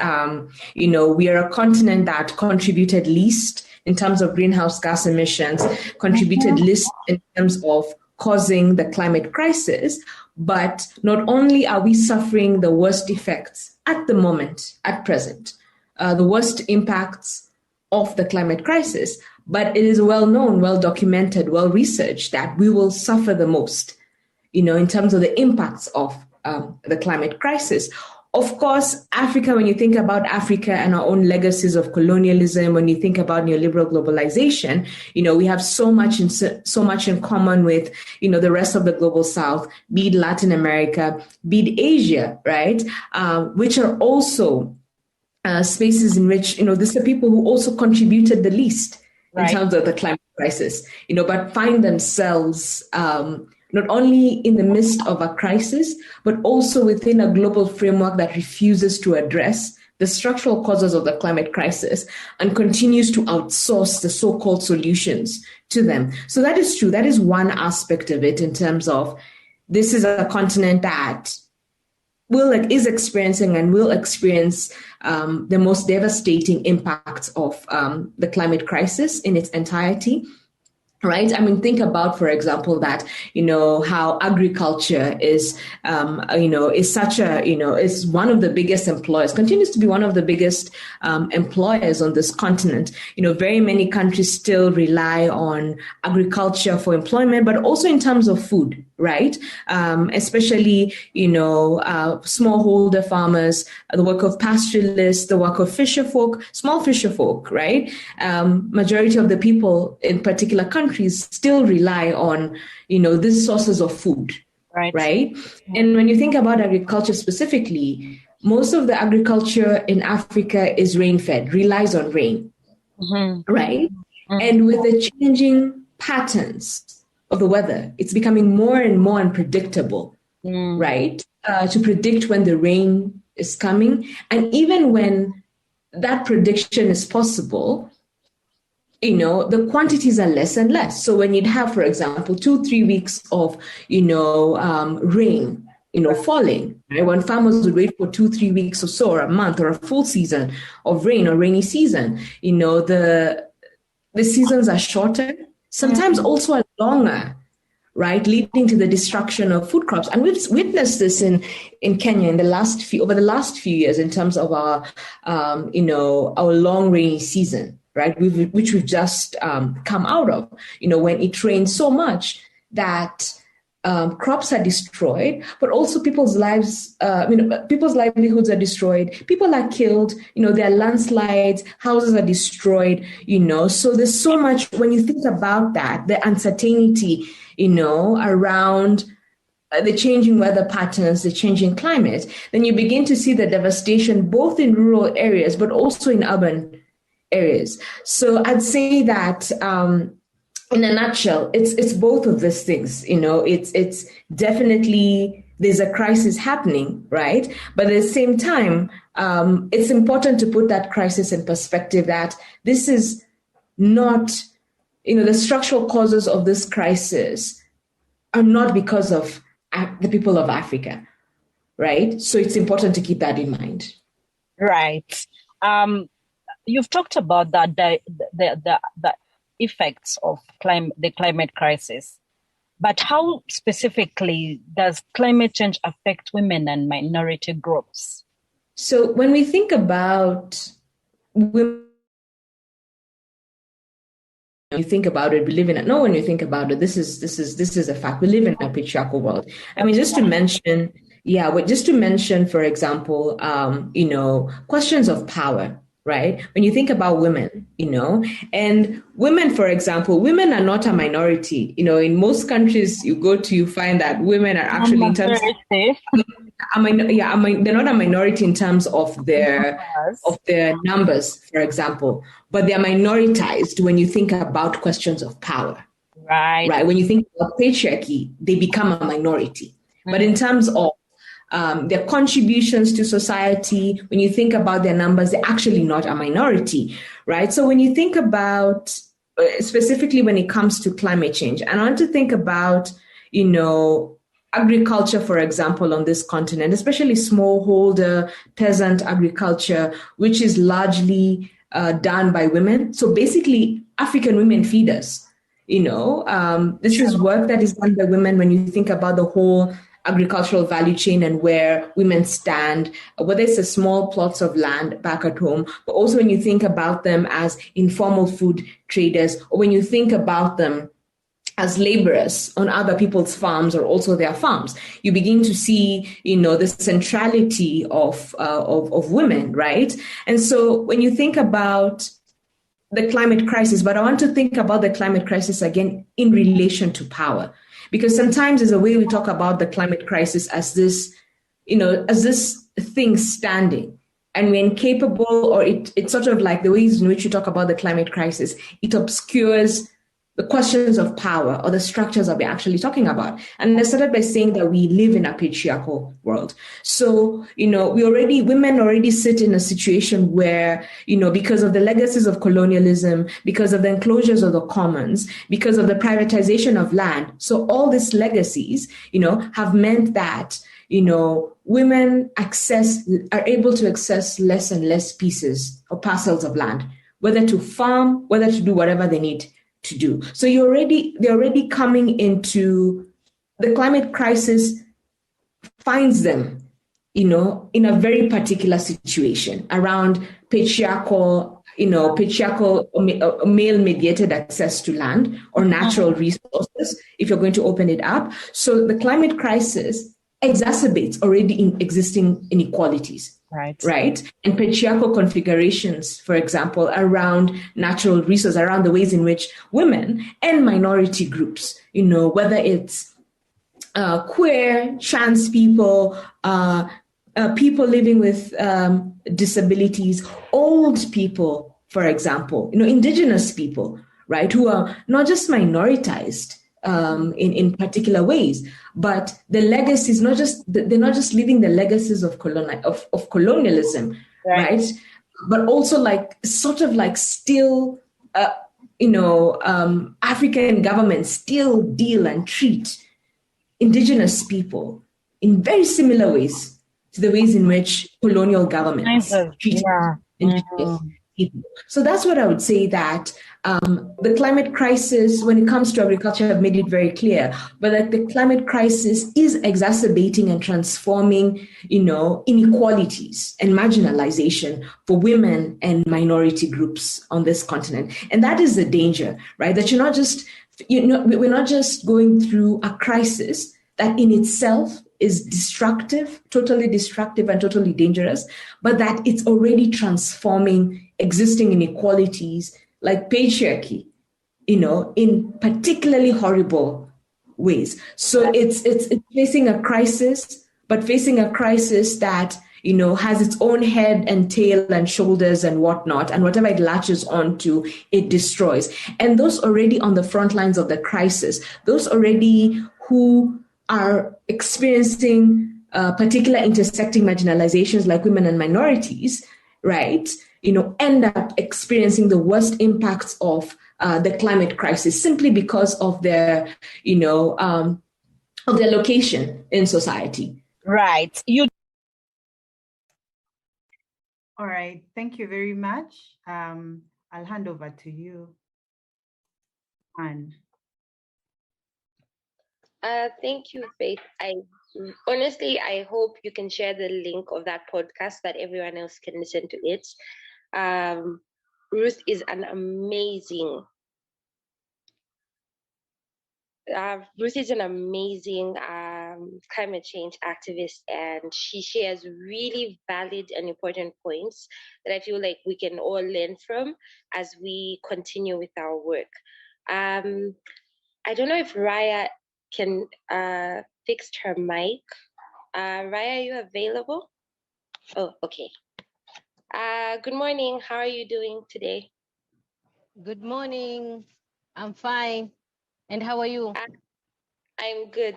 we are a continent that contributed least in terms of greenhouse gas emissions, contributed least in terms of causing the climate crisis. But not only are we suffering the worst effects at the moment, at present, the worst impacts of the climate crisis, but it is well known, well documented, well researched that we will suffer the most, in terms of the impacts of the climate crisis. Of course, Africa, when you think about Africa and our own legacies of colonialism, when you think about neoliberal globalization, we have so much in common with, the rest of the global South, be it Latin America, be it Asia, right? Which are also spaces in which, these are people who also contributed the least in terms of the climate crisis, but find themselves not only in the midst of a crisis, but also within a global framework that refuses to address the structural causes of the climate crisis and continues to outsource the so-called solutions to them. So that is true. That is one aspect of it in terms of this is a continent that is experiencing and will experience the most devastating impacts of the climate crisis in its entirety. Right. I mean, think about, for example, that, how agriculture is such a, is one of the biggest employers, continues to be one of the biggest employers on this continent. Very many countries still rely on agriculture for employment, but also in terms of food. Right. Especially, smallholder farmers, the work of pastoralists, the work of small fisher folk. Right. Majority of the people in particular countries still rely on, these sources of food, right? And when you think about agriculture specifically, most of the agriculture in Africa is rain-fed, relies on rain, right? And with the changing patterns of the weather, it's becoming more and more unpredictable, right? To predict when the rain is coming. And even when that prediction is possible, the quantities are less and less. So when you'd have, for example, 2-3 weeks of, rain, falling, right? When farmers would wait for 2-3 weeks or so, or a month, or a full season of rain or rainy season, the seasons are shorter, sometimes also are longer, right? Leading to the destruction of food crops. And we've witnessed this in Kenya over the last few years in terms of our long rainy season. Right, which we've just come out of, when it rains so much that crops are destroyed, but also people's lives, people's livelihoods are destroyed. People are killed. There are landslides, houses are destroyed. So there's so much when you think about that, the uncertainty, around the changing weather patterns, the changing climate, then you begin to see the devastation both in rural areas, but also in urban areas. So I'd say that in a nutshell, it's both of these things. It's definitely, there's a crisis happening, right? But at the same time, it's important to put that crisis in perspective, that this is not, the structural causes of this crisis are not because of the people of Africa, right? So it's important to keep that in mind. Right. You've talked about that the effects of the climate crisis, but how specifically does climate change affect women and minority groups? So when we think about women, you think about it, we live in it. No, when you think about it, this is a fact. We live in a patriarchal world. I mean, just to mention, for example, questions of power, right? When you think about women, and women, for example, women are not a minority. In most countries you go to, you find that women are actually in terms they're not a minority in terms of their numbers, for example, but they're minoritized when you think about questions of power. Right. When you think about patriarchy, they become a minority. Mm-hmm. But in terms of their contributions to society, when you think about their numbers, they're actually not a minority, right? So when you think about, specifically when it comes to climate change, and I want to think about, agriculture, for example, on this continent, especially smallholder peasant agriculture, which is largely done by women. So basically, African women feed us. This is work that is done by women when you think about the whole agricultural value chain and where women stand, whether it's the small plots of land back at home, but also when you think about them as informal food traders, or when you think about them as laborers on other people's farms or also their farms, you begin to see, the centrality of women, right? And so when you think about the climate crisis, but I want to think about the climate crisis again in relation to power, because sometimes there's a way we talk about the climate crisis as this, as this thing standing, and we're incapable, or it's sort of like the ways in which you talk about the climate crisis, it obscures the questions of power or the structures that we're actually talking about. And I started by saying that we live in a patriarchal world. So, women already sit in a situation where, because of the legacies of colonialism, because of the enclosures of the commons, because of the privatization of land. So all these legacies, have meant that, women are able to access less and less pieces or parcels of land, whether to farm, whether to do whatever they need to do. So they're already coming into the climate crisis, finds them, in a very particular situation around patriarchal male-mediated access to land or natural resources, if you're going to open it up. So the climate crisis exacerbates already existing inequalities. Right. And patriarchal configurations, for example, around natural resources, around the ways in which women and minority groups, whether it's queer, trans people, people living with disabilities, old people, for example, Indigenous people, right, who are not just minoritized in particular ways, but the legacies, they're not just living the legacies of colonialism, right? But also still, African governments still deal and treat Indigenous people in very similar ways to the ways in which colonial governments treat Indigenous people. So that's what I would say, that the climate crisis, when it comes to agriculture, I've made it very clear, but that the climate crisis is exacerbating and transforming, inequalities and marginalization for women and minority groups on this continent. And that is the danger, right? That we're not just going through a crisis that in itself is destructive, totally destructive and totally dangerous, but that it's already transforming existing inequalities like patriarchy, in particularly horrible ways. So it's facing a crisis, but facing a crisis that, has its own head and tail and shoulders and whatnot, and whatever it latches onto, it destroys. And those already on the front lines of the crisis, those already who are experiencing particular intersecting marginalizations like women and minorities, right, end up experiencing the worst impacts of the climate crisis simply because of their, of their location in society. Right. All right, thank you very much. I'll hand over to you, Anne. Thank you, Faith. Honestly, I hope you can share the link of that podcast that everyone else can listen to it. Ruth is an amazing climate change activist, and she shares really valid and important points that I feel like we can all learn from as we continue with our work. I don't know if Raya can fix her mic. Raya, are you available? Oh, okay. Good morning. How are you doing today? Good morning. I'm fine. And how are you? I'm good.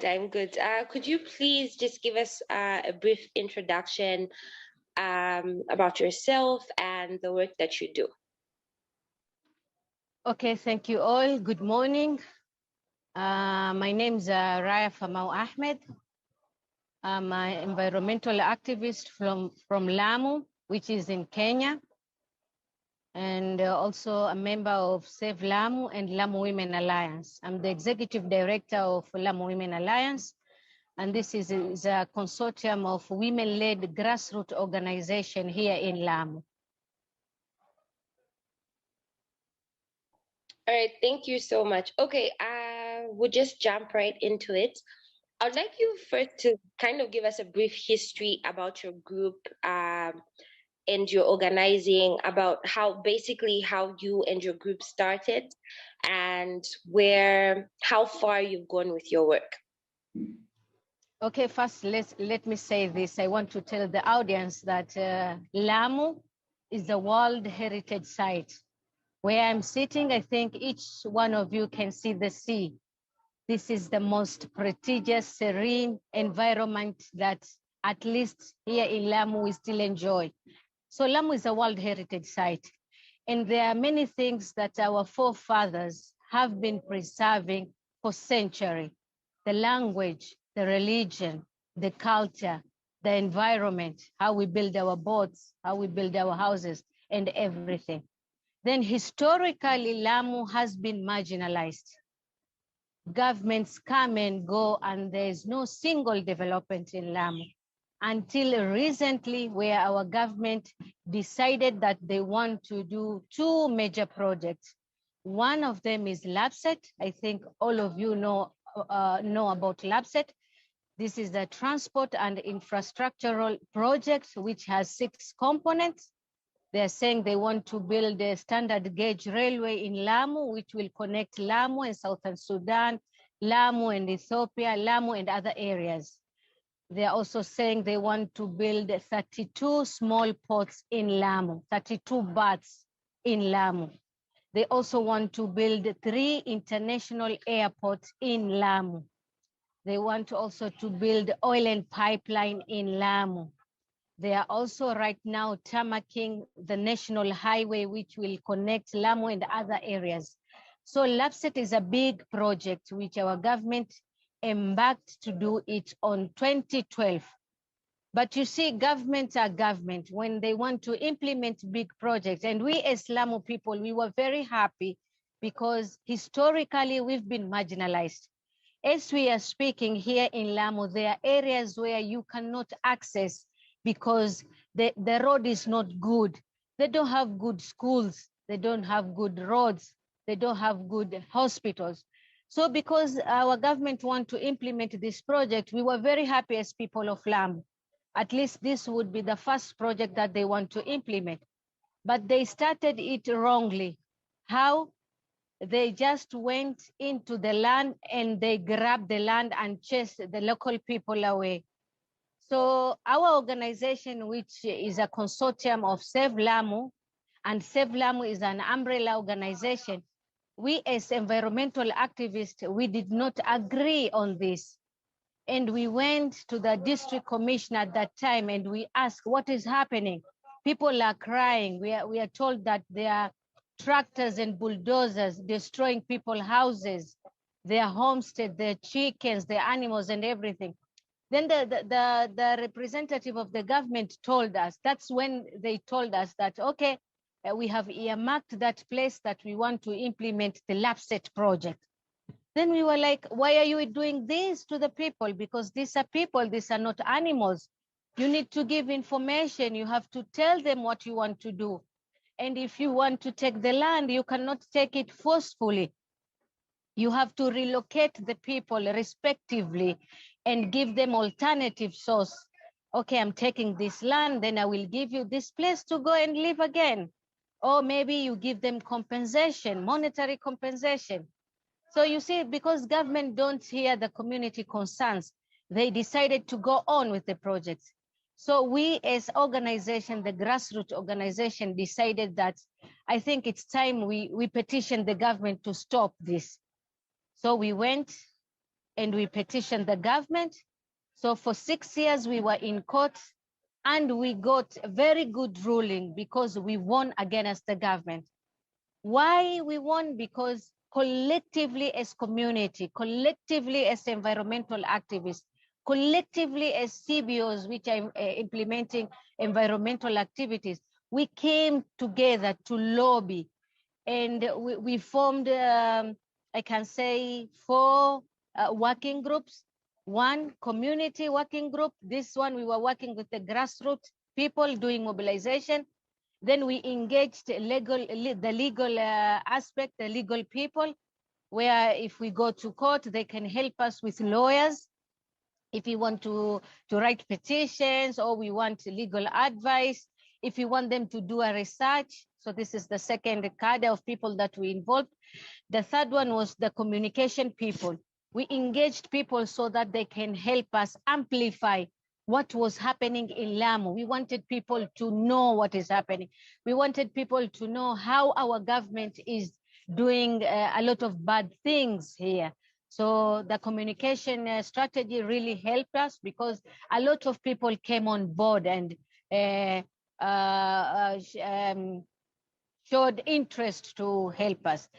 Could you please just give us a brief introduction about yourself and the work that you do? Okay, thank you all. Good morning. My name is Raya Famau Ahmed. I'm an environmental activist from Lamu, which is in Kenya, and also a member of Save Lamu and Lamu Women Alliance. I'm the executive director of Lamu Women Alliance, and this is a consortium of women-led grassroots organization here in Lamu. All right, thank you so much. Okay, we'll just jump right into it. I'd like you first to kind of give us a brief history about your group and your organizing, about how you and your group started, and how far you've gone with your work. Okay, first let me say this. I want to tell the audience that Lamu is a World Heritage Site. Where I'm sitting, I think each one of you can see the sea. This is the most prestigious, serene environment that at least here in Lamu we still enjoy. So Lamu is a World Heritage Site. And there are many things that our forefathers have been preserving for centuries. The language, the religion, the culture, the environment, how we build our boats, how we build our houses, and everything. Then historically, Lamu has been marginalized. Governments come and go, and there's no single development in Lamu until recently, where our government decided that they want to do two major projects. One of them is LAPSET. I think all of you know about LAPSET. This is the transport and infrastructural project, which has 6 components. They're saying they want to build a standard gauge railway in Lamu, which will connect Lamu and Southern Sudan, Lamu and Ethiopia, Lamu and other areas. They're also saying they want to build 32 small ports in Lamu, 32 berths in Lamu. They also want to build 3 international airports in Lamu. They want also to build oil and pipeline in Lamu. They are also right now tarmacking the national highway, which will connect Lamu and other areas. So LAPSET is a big project which our government embarked to do it on 2012. But you see, governments are government when they want to implement big projects. And we as Lamu people, we were very happy because historically we've been marginalized. As we are speaking here in Lamu, there are areas where you cannot access because the road is not good. They don't have good schools. They don't have good roads. They don't have good hospitals. So because our government want to implement this project, we were very happy as people of Lamu. At least this would be the first project that they want to implement. But they started it wrongly. How? they just went into the land and they grabbed the land and chased the local people away. So our organization, which is a consortium of Save Lamu, and Save Lamu is an umbrella organization, we as environmental activists, we did not agree on this. And we went to the district commissioner at that time and we asked, what is happening? People are crying. We are told that there are tractors and bulldozers destroying people's houses, their homestead, their chickens, their animals and everything. Then the representative of the government told us, that's when they told us that, okay, we have earmarked that place that we want to implement the LAPSET project. Then we were like, why are you doing this to the people? Because these are people, these are not animals. You need to give information. You have to tell them what you want to do. And if you want to take the land, you cannot take it forcefully. You have to relocate the people respectively and give them alternative source. Okay, I'm taking this land, then I will give you this place to go and live again. Or maybe you give them compensation, monetary compensation. So you see, because government don't hear the community concerns, they decided to go on with the projects. So we as organization, the grassroots organization, decided that I think it's time we petition the government to stop this. So we went and we petitioned the government. So for 6 years we were in court and we got a very good ruling because we won against the government. Why we won? Because collectively as community, collectively as environmental activists, collectively as CBOs, which are implementing environmental activities, we came together to lobby and we formed, I can say, 4 working groups. One community working group. This one we were working with the grassroots people doing mobilization. Then we engaged the legal aspect, the legal people, where if we go to court, they can help us with lawyers. If we want to write petitions or we want legal advice, if we want them to do a research. So this is the second cadre of people that we involved. The third one was the communication people. We engaged people so that they can help us amplify what was happening in Lamu. We wanted people to know what is happening. We wanted people to know how our government is doing a lot of bad things here. So the communication strategy really helped us because a lot of people came on board and showed interest to help us.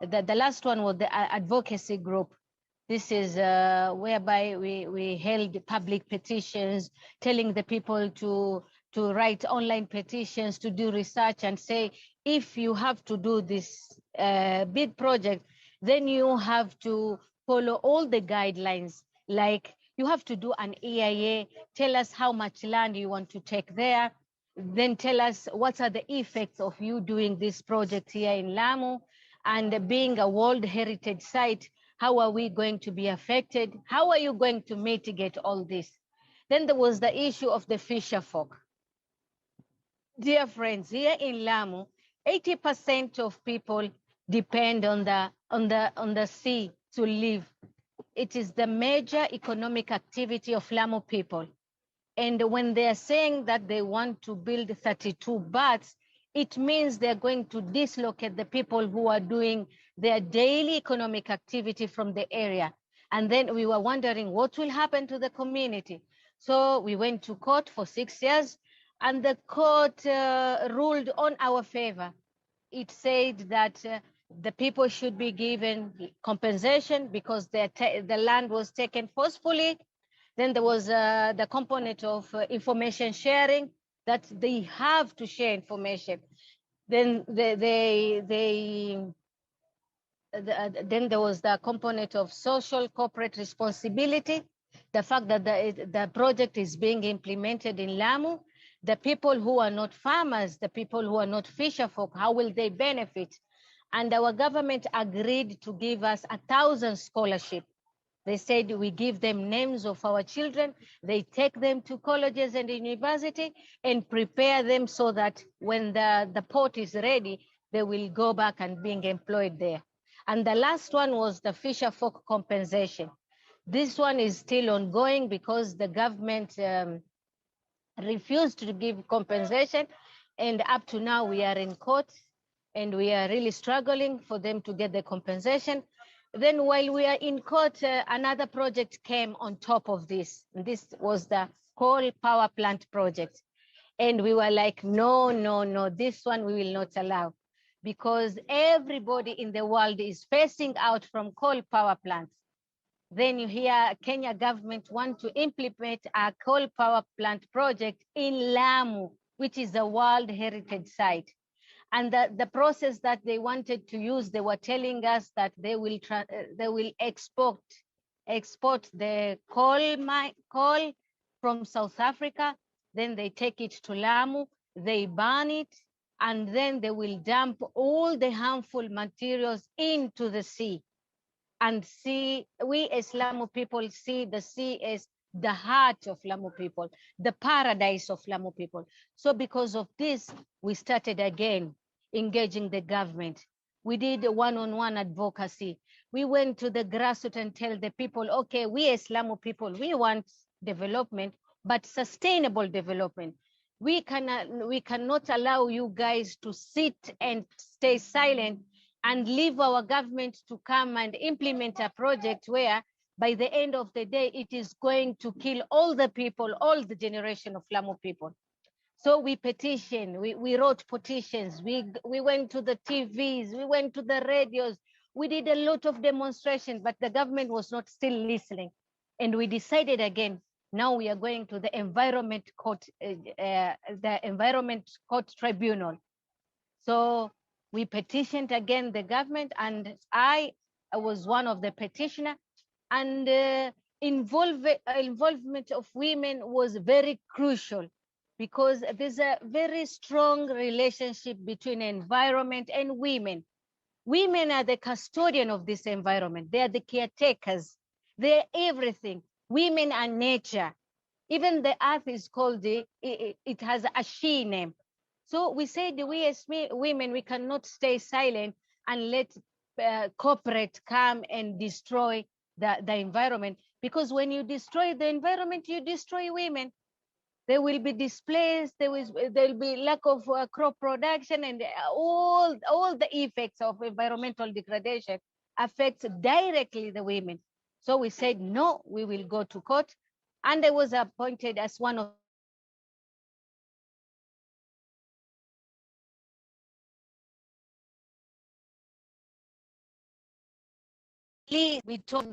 The last one was the advocacy group. This is whereby we held public petitions, telling the people to write online petitions, to do research and say, if you have to do this big project, then you have to follow all the guidelines. Like you have to do an EIA, tell us how much land you want to take there, then tell us what are the effects of you doing this project here in Lamu, and being a World Heritage Site, how are we going to be affected? How are you going to mitigate all this? Then there was the issue of the fisher folk. Dear friends, here in Lamu, 80% of people depend on the sea to live. It is the major economic activity of Lamu people. And when they are saying that they want to build 32 berths, it means they're going to dislocate the people who are doing their daily economic activity from the area. And then we were wondering what will happen to the community. So we went to court for 6 years and the court ruled on our favor. It said that the people should be given compensation because the land was taken forcefully. Then there was the component of information sharing, that they have to share information. Then then there was the component of social corporate responsibility, the fact that the project is being implemented in Lamu. The people who are not farmers, the people who are not fisher folk, how will they benefit? And our government agreed to give us 1,000 scholarships. They said we give them names of our children, they take them to colleges and university and prepare them so that when the port is ready, they will go back and being employed there. And the last one was the fisher folk compensation. This one is still ongoing because the government refused to give compensation. And up to now, we are in court and we are really struggling for them to get the compensation. Then while we are in court, another project came on top of this. This was the coal power plant project. And we were like, no, no, no, this one we will not allow, because everybody in the world is phasing out from coal power plants. Then you hear Kenya government want to implement a coal power plant project in Lamu, which is a World Heritage Site. And the process that they wanted to use, they were telling us that they will export the coal from South Africa, then they take it to Lamu, they burn it, and then they will dump all the harmful materials into the sea. And we as Lamu people see the sea as the heart of Lamu people, the paradise of Lamu people. So because of this, we started again engaging the government. We did one-on-one advocacy. We went to the grassroots and tell the people, okay, we as Lamu people, we want development, but sustainable development. We cannot allow you guys to sit and stay silent and leave our government to come and implement a project where by the end of the day, it is going to kill all the people, all the generation of Lamu people. So we petitioned, we wrote petitions, we went to the TVs, we went to the radios, we did a lot of demonstrations, but the government was not still listening. And we decided again, now we are going to the Environment Court Tribunal. So we petitioned again the government, and I was one of the petitioner, and involvement of women was very crucial, because there's a very strong relationship between environment and women. Women are the custodian of this environment. They are the caretakers. They're everything. Women are nature. Even the earth is called, it has a she name. So we said, we as women, we cannot stay silent and let corporate come and destroy the environment, because when you destroy the environment, you destroy women. They will be displaced, there will be lack of crop production, and all the effects of environmental degradation affects directly the women. So we said, no, we will go to court. And I was appointed as one of we told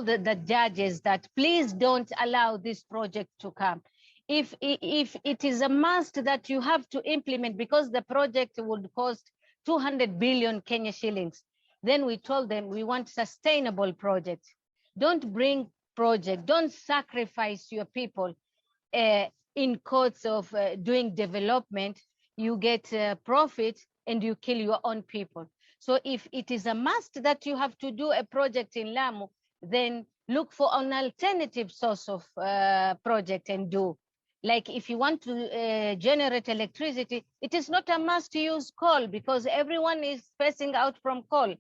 the judges that please don't allow this project to come. If it is a must that you have to implement, because the project would cost 200 billion Kenya shillings, then we told them we want sustainable projects. Don't bring project, don't sacrifice your people in courts of doing development. You get profit and you kill your own people. So if it is a must that you have to do a project in Lamu, then look for an alternative source of project and do. Like if you want to generate electricity, it is not a must to use coal, because everyone is phasing out from coal.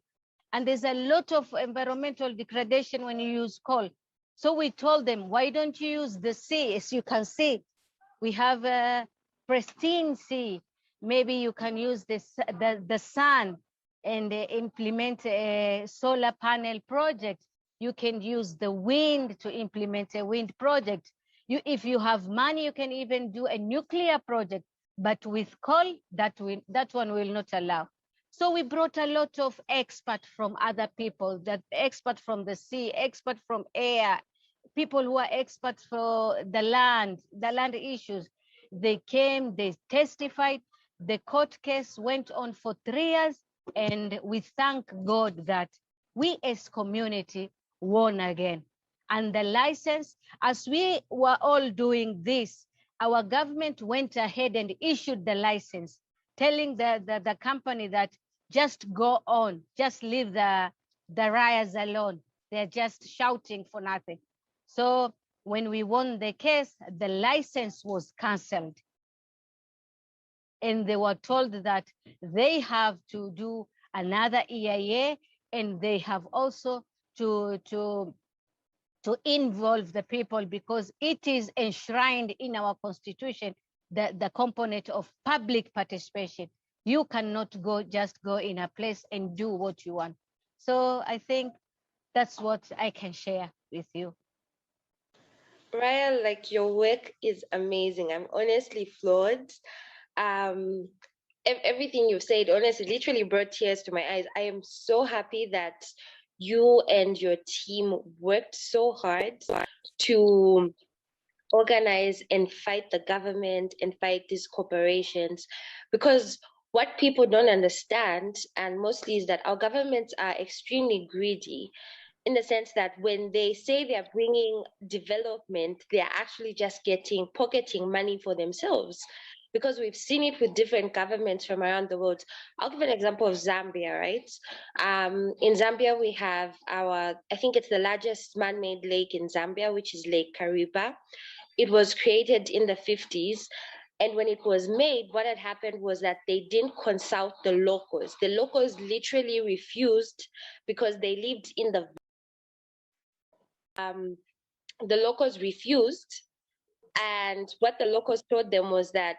And there's a lot of environmental degradation when you use coal. So we told them, why don't you use the sea? As you can see, we have a pristine sea. Maybe you can use the sun and implement a solar panel project. You can use the wind to implement a wind project. If you have money, you can even do a nuclear project. But with coal, that one will not allow. So we brought a lot of experts from other people, that expert from the sea, expert from air, people who are experts for the land issues. They came, they testified. The court case went on for 3 years, and we thank God that we as community won again. And the license, as we were all doing this, our government went ahead and issued the license, telling the company that just go on, just leave the riots alone. They're just shouting for nothing. So when we won the case, the license was canceled. and they were told that they have to do another EIA, and they have also to involve the people, because it is enshrined in our constitution, the component of public participation. You cannot just go in a place and do what you want. So I think that's what I can share with you. Raya, like, your work is amazing. I'm honestly floored. Everything you've said, honestly, literally brought tears to my eyes. I am so happy that you and your team worked so hard to organize and fight the government and fight these corporations, because what people don't understand, and mostly, is that our governments are extremely greedy, in the sense that when they say they're bringing development, they're actually just pocketing money for themselves, because we've seen it with different governments from around the world. I'll give an example of Zambia, right? In Zambia, we have I think it's the largest man-made lake in Zambia, which is Lake Kariba. It was created in the 50s. And when it was made, what had happened was that they didn't consult the locals. The locals literally refused, because they lived in the locals refused. And what the locals told them was that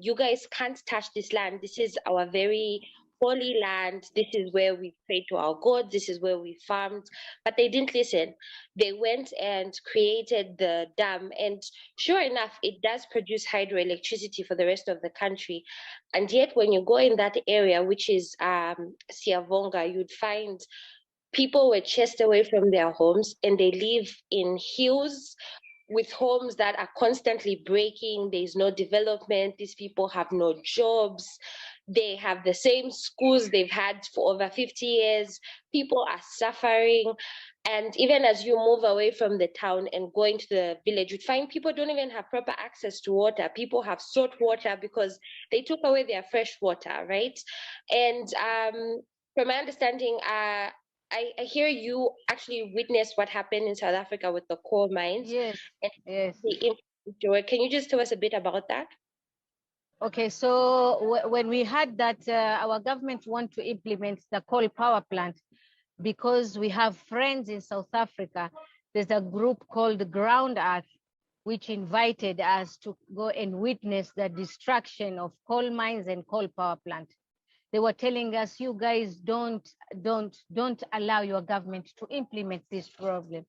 you guys can't touch this land. This is our very holy land. This is where we pray to our gods. This is where we farmed. But they didn't listen. They went and created the dam. And sure enough, it does produce hydroelectricity for the rest of the country. And yet, when you go in that area, which is Siavonga, you'd find people were chased away from their homes, and they live in hills with homes that are constantly breaking. There's no development. These people have no jobs. They have the same schools they've had for over 50 years. People are suffering. And even as you move away from the town and go into the village, you'd find people don't even have proper access to water. People have salt water because they took away their fresh water, right? And from my understanding, I hear you actually witnessed what happened in South Africa with the coal mines. Yes, and yes. the impact to it. Can you just tell us a bit about that? Okay, so when we had that, our government want to implement the coal power plant, because we have friends in South Africa. There's a group called Ground Earth, which invited us to go and witness the destruction of coal mines and coal power plant. They were telling us, you guys don't allow your government to implement this project,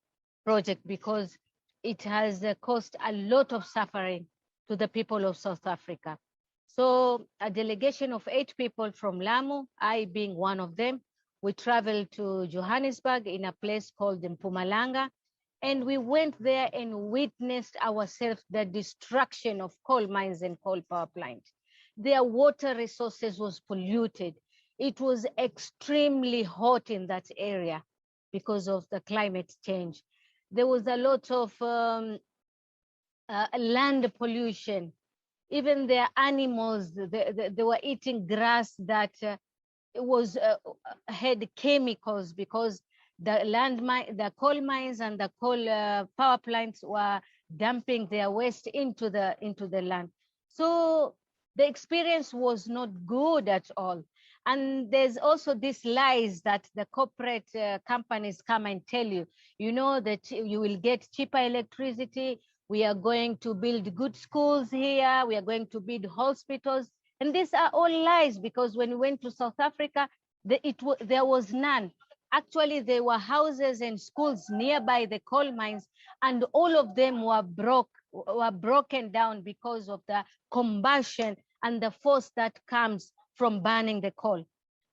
because it has caused a lot of suffering to the people of South Africa. So a delegation of 8 people from Lamu, I being one of them, we traveled to Johannesburg in a place called Mpumalanga, and we went there and witnessed ourselves the destruction of coal mines and coal power plant. Their water resources was polluted. It was extremely hot in that area because of the climate change. There was a lot of land pollution. Even their animals, they were eating grass that had chemicals, because the coal mines and the coal power plants were dumping their waste into the land. So the experience was not good at all. And there's also these lies that the corporate companies come and tell you, you know, that you will get cheaper electricity. We are going to build good schools here. We are going to build hospitals. And these are all lies, because when we went to South Africa, there was none. Actually, there were houses and schools nearby the coal mines, and all of them were broken down because of the combustion and the force that comes from burning the coal.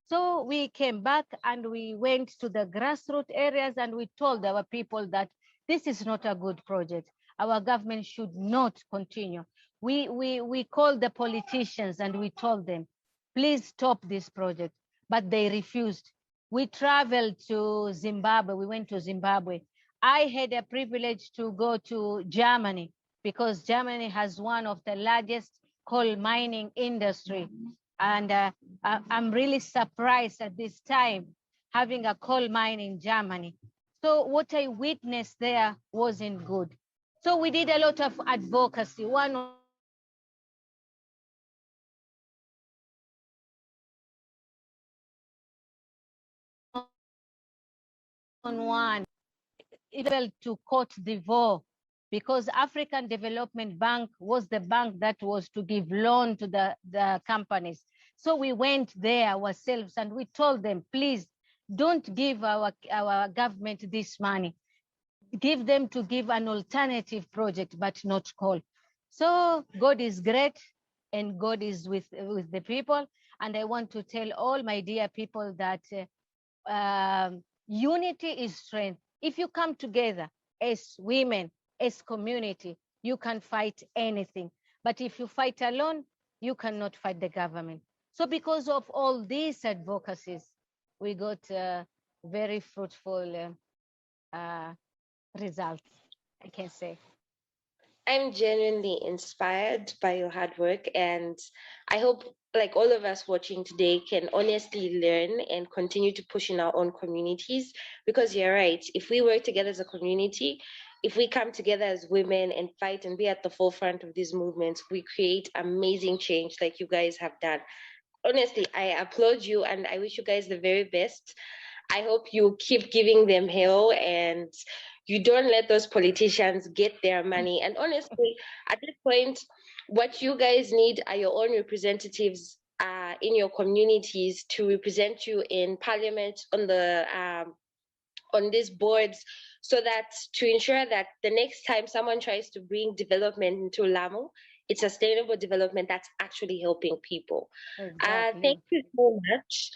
So we came back and we went to the grassroots areas, and we told our people that this is not a good project. Our government should not continue. We called the politicians and we told them, please stop this project, but they refused. We traveled to Zimbabwe. We went to Zimbabwe. I had a privilege to go to Germany, because Germany has one of the largest coal mining industry. And I'm really surprised at this time having a coal mine in Germany. So what I witnessed there wasn't good. So we did a lot of advocacy. One one, able to Cote d'Ivoire, because African Development Bank was the bank that was to give loan to the companies. So we went there ourselves and we told them, please don't give our government this money. Give them to give an alternative project, but not coal. So God is great and God is with the people. And I want to tell all my dear people that unity is strength. If you come together as women, as community, you can fight anything. But if you fight alone, you cannot fight the government. So because of all these advocacies, we got very fruitful results, I can say. I'm genuinely inspired by your hard work, and I hope, like all of us watching today, can honestly learn and continue to push in our own communities, because you're right, if we work together as a community, if we come together as women and fight and be at the forefront of these movements, we create amazing change like you guys have done. Honestly, I applaud you and I wish you guys the very best. I hope you keep giving them hell and you don't let those politicians get their money. And honestly, at this point, what you guys need are your own representatives in your communities to represent you in parliament, on these boards, so that to ensure that the next time someone tries to bring development into Lamu, it's sustainable development that's actually helping people. Exactly. Thank you so much.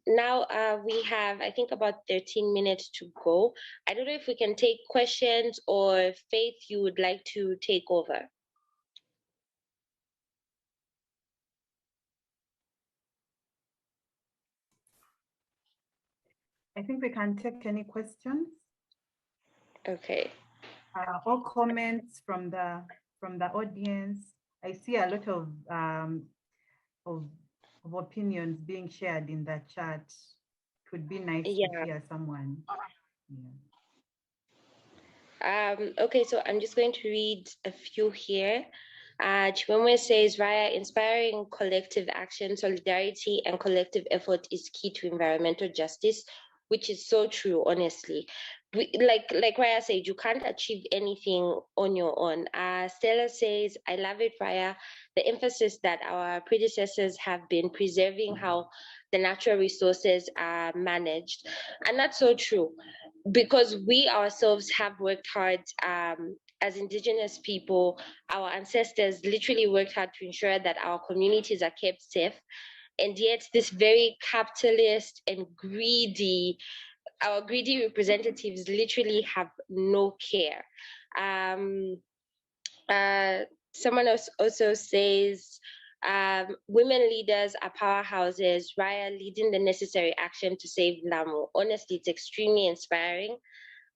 Now we have, I think, about 13 minutes to go. I don't know if we can take questions, or Faith, you would like to take over. I think we can take any questions. Okay. Or comments from the audience. I see a lot of opinions being shared in the chat. It would be nice to hear someone. Yeah. Okay, so I'm just going to read a few here. Chimamwe says, Raya, inspiring collective action, solidarity, and collective effort is key to environmental justice, which is so true, honestly. Like Raya said, you can't achieve anything on your own. Stella says, I love it, Raya. The emphasis that our predecessors have been preserving how the natural resources are managed. And that's so true, because we ourselves have worked hard as Indigenous people. Our ancestors literally worked hard to ensure that our communities are kept safe. And yet this very capitalist and our greedy representatives literally have no care. Someone else also says, women leaders are powerhouses, Raya leading the necessary action to save Lamu. Honestly, it's extremely inspiring.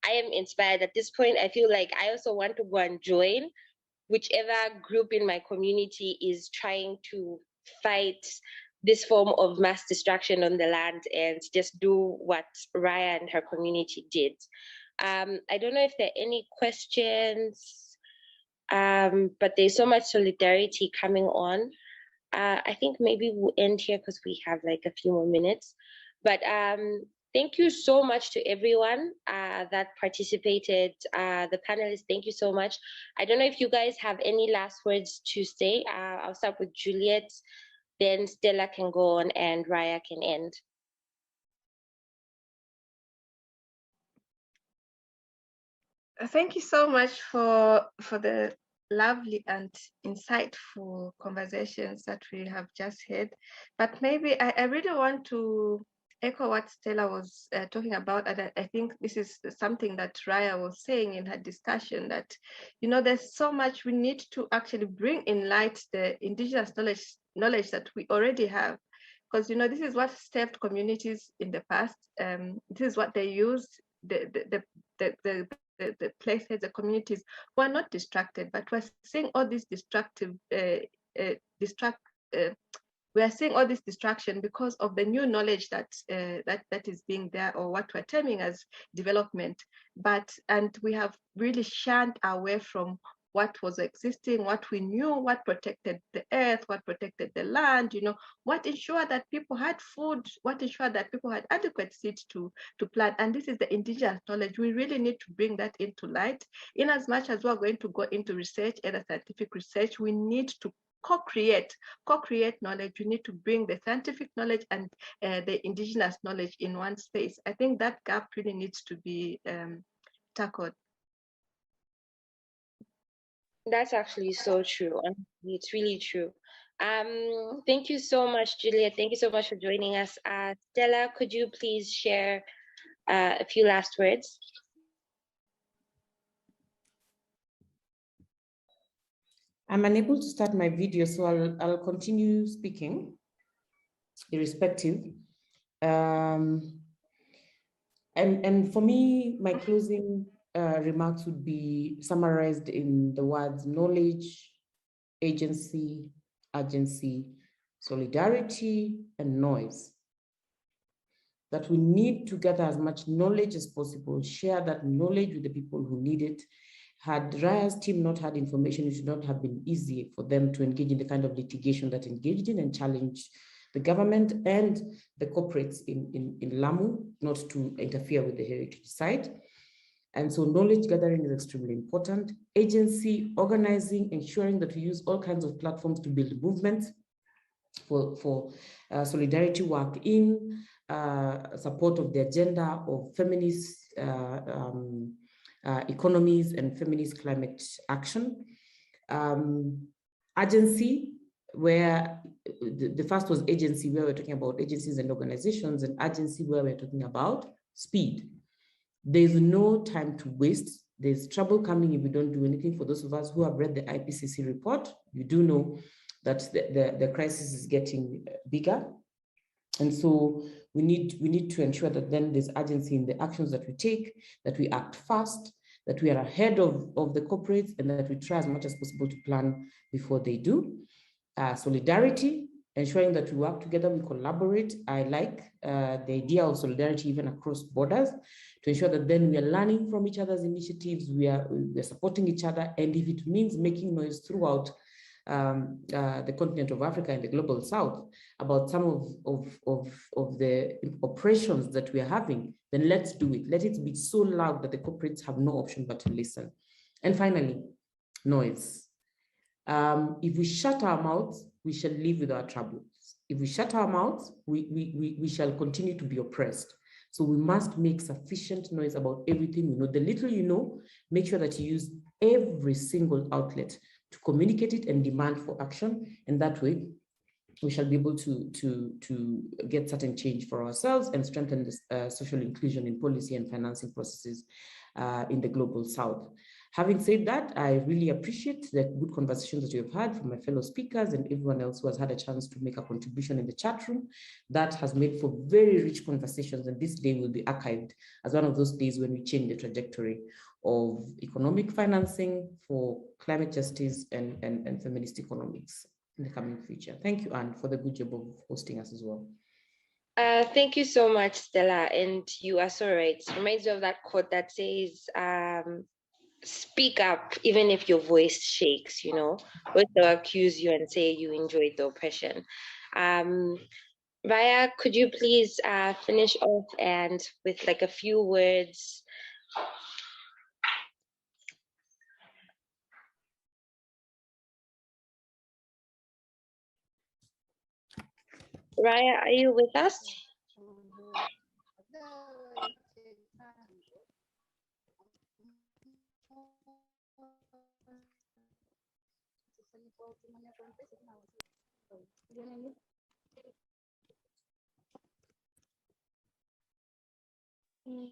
I am inspired at this point. I feel like I also want to go and join whichever group in my community is trying to fight this form of mass destruction on the land and just do what Raya and her community did. I don't know if there are any questions, but there's so much solidarity coming on. I think maybe we'll end here because we have like a few more minutes. But thank you so much to everyone that participated. The panelists, thank you so much. I don't know if you guys have any last words to say. I'll start with Juliet, then Stella can go on and Raya can end. Thank you so much for the lovely and insightful conversations that we have just had. But maybe I really want to echo what Stella was talking about, and I think this is something that Raya was saying in her discussion, that, you know, there's so much we need to actually bring in light the Indigenous knowledge that we already have. Because, you know, this is what saved communities in the past. This is what they used, the places, the communities who are not distracted, but we're seeing all this we are seeing all this distraction because of the new knowledge that is being there, or what we're terming as development. And we have really shunned away from what was existing, what we knew, what protected the earth, what protected the land, what ensured that people had food, what ensured that people had adequate seeds to plant. And this is the indigenous knowledge. We really need to bring that into light. In as much as we're going to go into research and scientific research, we need to co-create knowledge. We need to bring the scientific knowledge and the indigenous knowledge in one space. I think that gap really needs to be tackled. That's actually so true. It's really true. Thank you so much, Juliet. Thank you so much for joining us. Stella, could you please share a few last words? I'm unable to start my video, so I'll continue speaking, irrespective. And for me, my closing remarks would be summarized in the words knowledge, agency, urgency, solidarity, and noise. That we need to gather as much knowledge as possible, share that knowledge with the people who need it. Had Raya's team not had information, it should not have been easy for them to engage in the kind of litigation that engaged in and challenged the government and the corporates in Lamu not to interfere with the heritage site. And so knowledge gathering is extremely important. Agency, organizing, ensuring that we use all kinds of platforms to build movements for solidarity work in support of the agenda of feminist economies and feminist climate action. Urgency, where the first was agency, where we're talking about agencies and organizations, and urgency, where we're talking about speed. There's no time to waste. There's trouble coming if we don't do anything. For those of us who have read the IPCC report, you do know that the crisis is getting bigger. And so we need to ensure that then there's urgency in the actions that we take, that we act fast, that we are ahead of the corporates, and that we try as much as possible to plan before they do. Solidarity, ensuring that we work together, we collaborate. I like the idea of solidarity even across borders, to ensure that then we are learning from each other's initiatives, we're supporting each other, and if it means making noise throughout the continent of Africa and the global South about some of the oppressions that we are having, then let's do it. Let it be so loud that the corporates have no option but to listen. And finally, noise. If we shut our mouths, we shall live with our troubles. If we shut our mouths, we shall continue to be oppressed. So we must make sufficient noise about everything we know. The little you know, make sure that you use every single outlet to communicate it and demand for action. And that way, we shall be able to get certain change for ourselves and strengthen this social inclusion in policy and financing processes in the global South. Having said that, I really appreciate the good conversations that you have had from my fellow speakers and everyone else who has had a chance to make a contribution in the chat room. That has made for very rich conversations, and this day will be archived as one of those days when we change the trajectory of economic financing for climate justice and feminist economics in the coming future. Thank you, Anne, for the good job of hosting us as well. Thank you so much, Stella. And you are so right. It reminds me of that quote that says, speak up even if your voice shakes, Both they'll accuse you and say you enjoyed the oppression. Raya, could you please finish off and with like a few words? Raya, are you with us?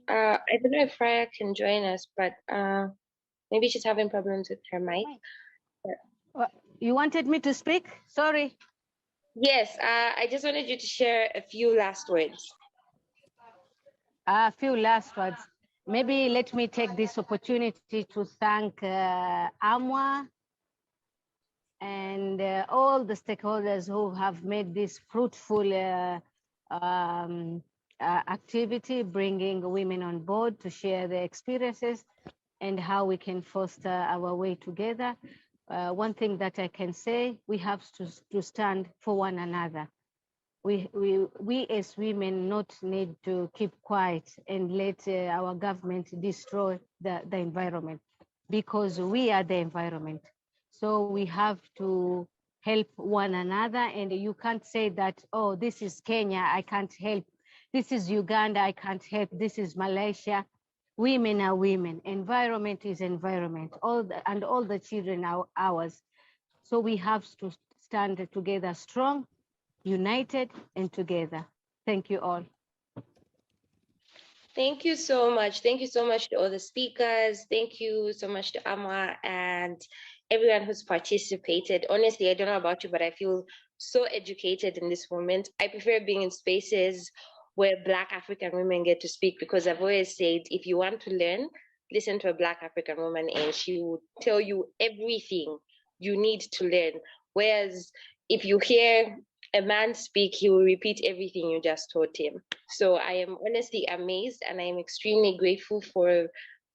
I don't know if Raya can join us, but maybe she's having problems with her mic. You wanted me to speak? Sorry. Yes, I just wanted you to share a few last words. A few last words. Maybe let me take this opportunity to thank AMWA and all the stakeholders who have made this fruitful activity, bringing women on board to share their experiences. and how we can foster our way together. One thing that I can say, we have to stand for one another. We as women not need to keep quiet and let our government destroy the environment, because we are the environment. So we have to help one another, and you can't say that, oh, this is Kenya, I can't help. This is Uganda, I can't help. This is Malaysia. Women are women. Environment is environment. All the children are ours. So we have to stand together strong, united and together. Thank you all. Thank you so much. Thank you so much to all the speakers. Thank you so much to Amwa and everyone who's participated. Honestly, I don't know about you, but I feel so educated in this moment. I prefer being in spaces where Black African women get to speak, because I've always said, if you want to learn, listen to a Black African woman and she will tell you everything you need to learn. Whereas if you hear a man speak, he will repeat everything you just taught him. So I am honestly amazed, and I am extremely grateful for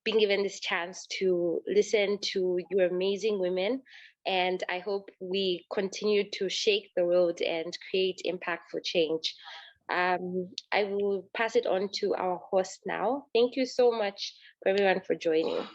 being given this chance to listen to your amazing women. And I hope we continue to shake the world and create impactful change. I will pass it on to our host now. Thank you so much for everyone for joining.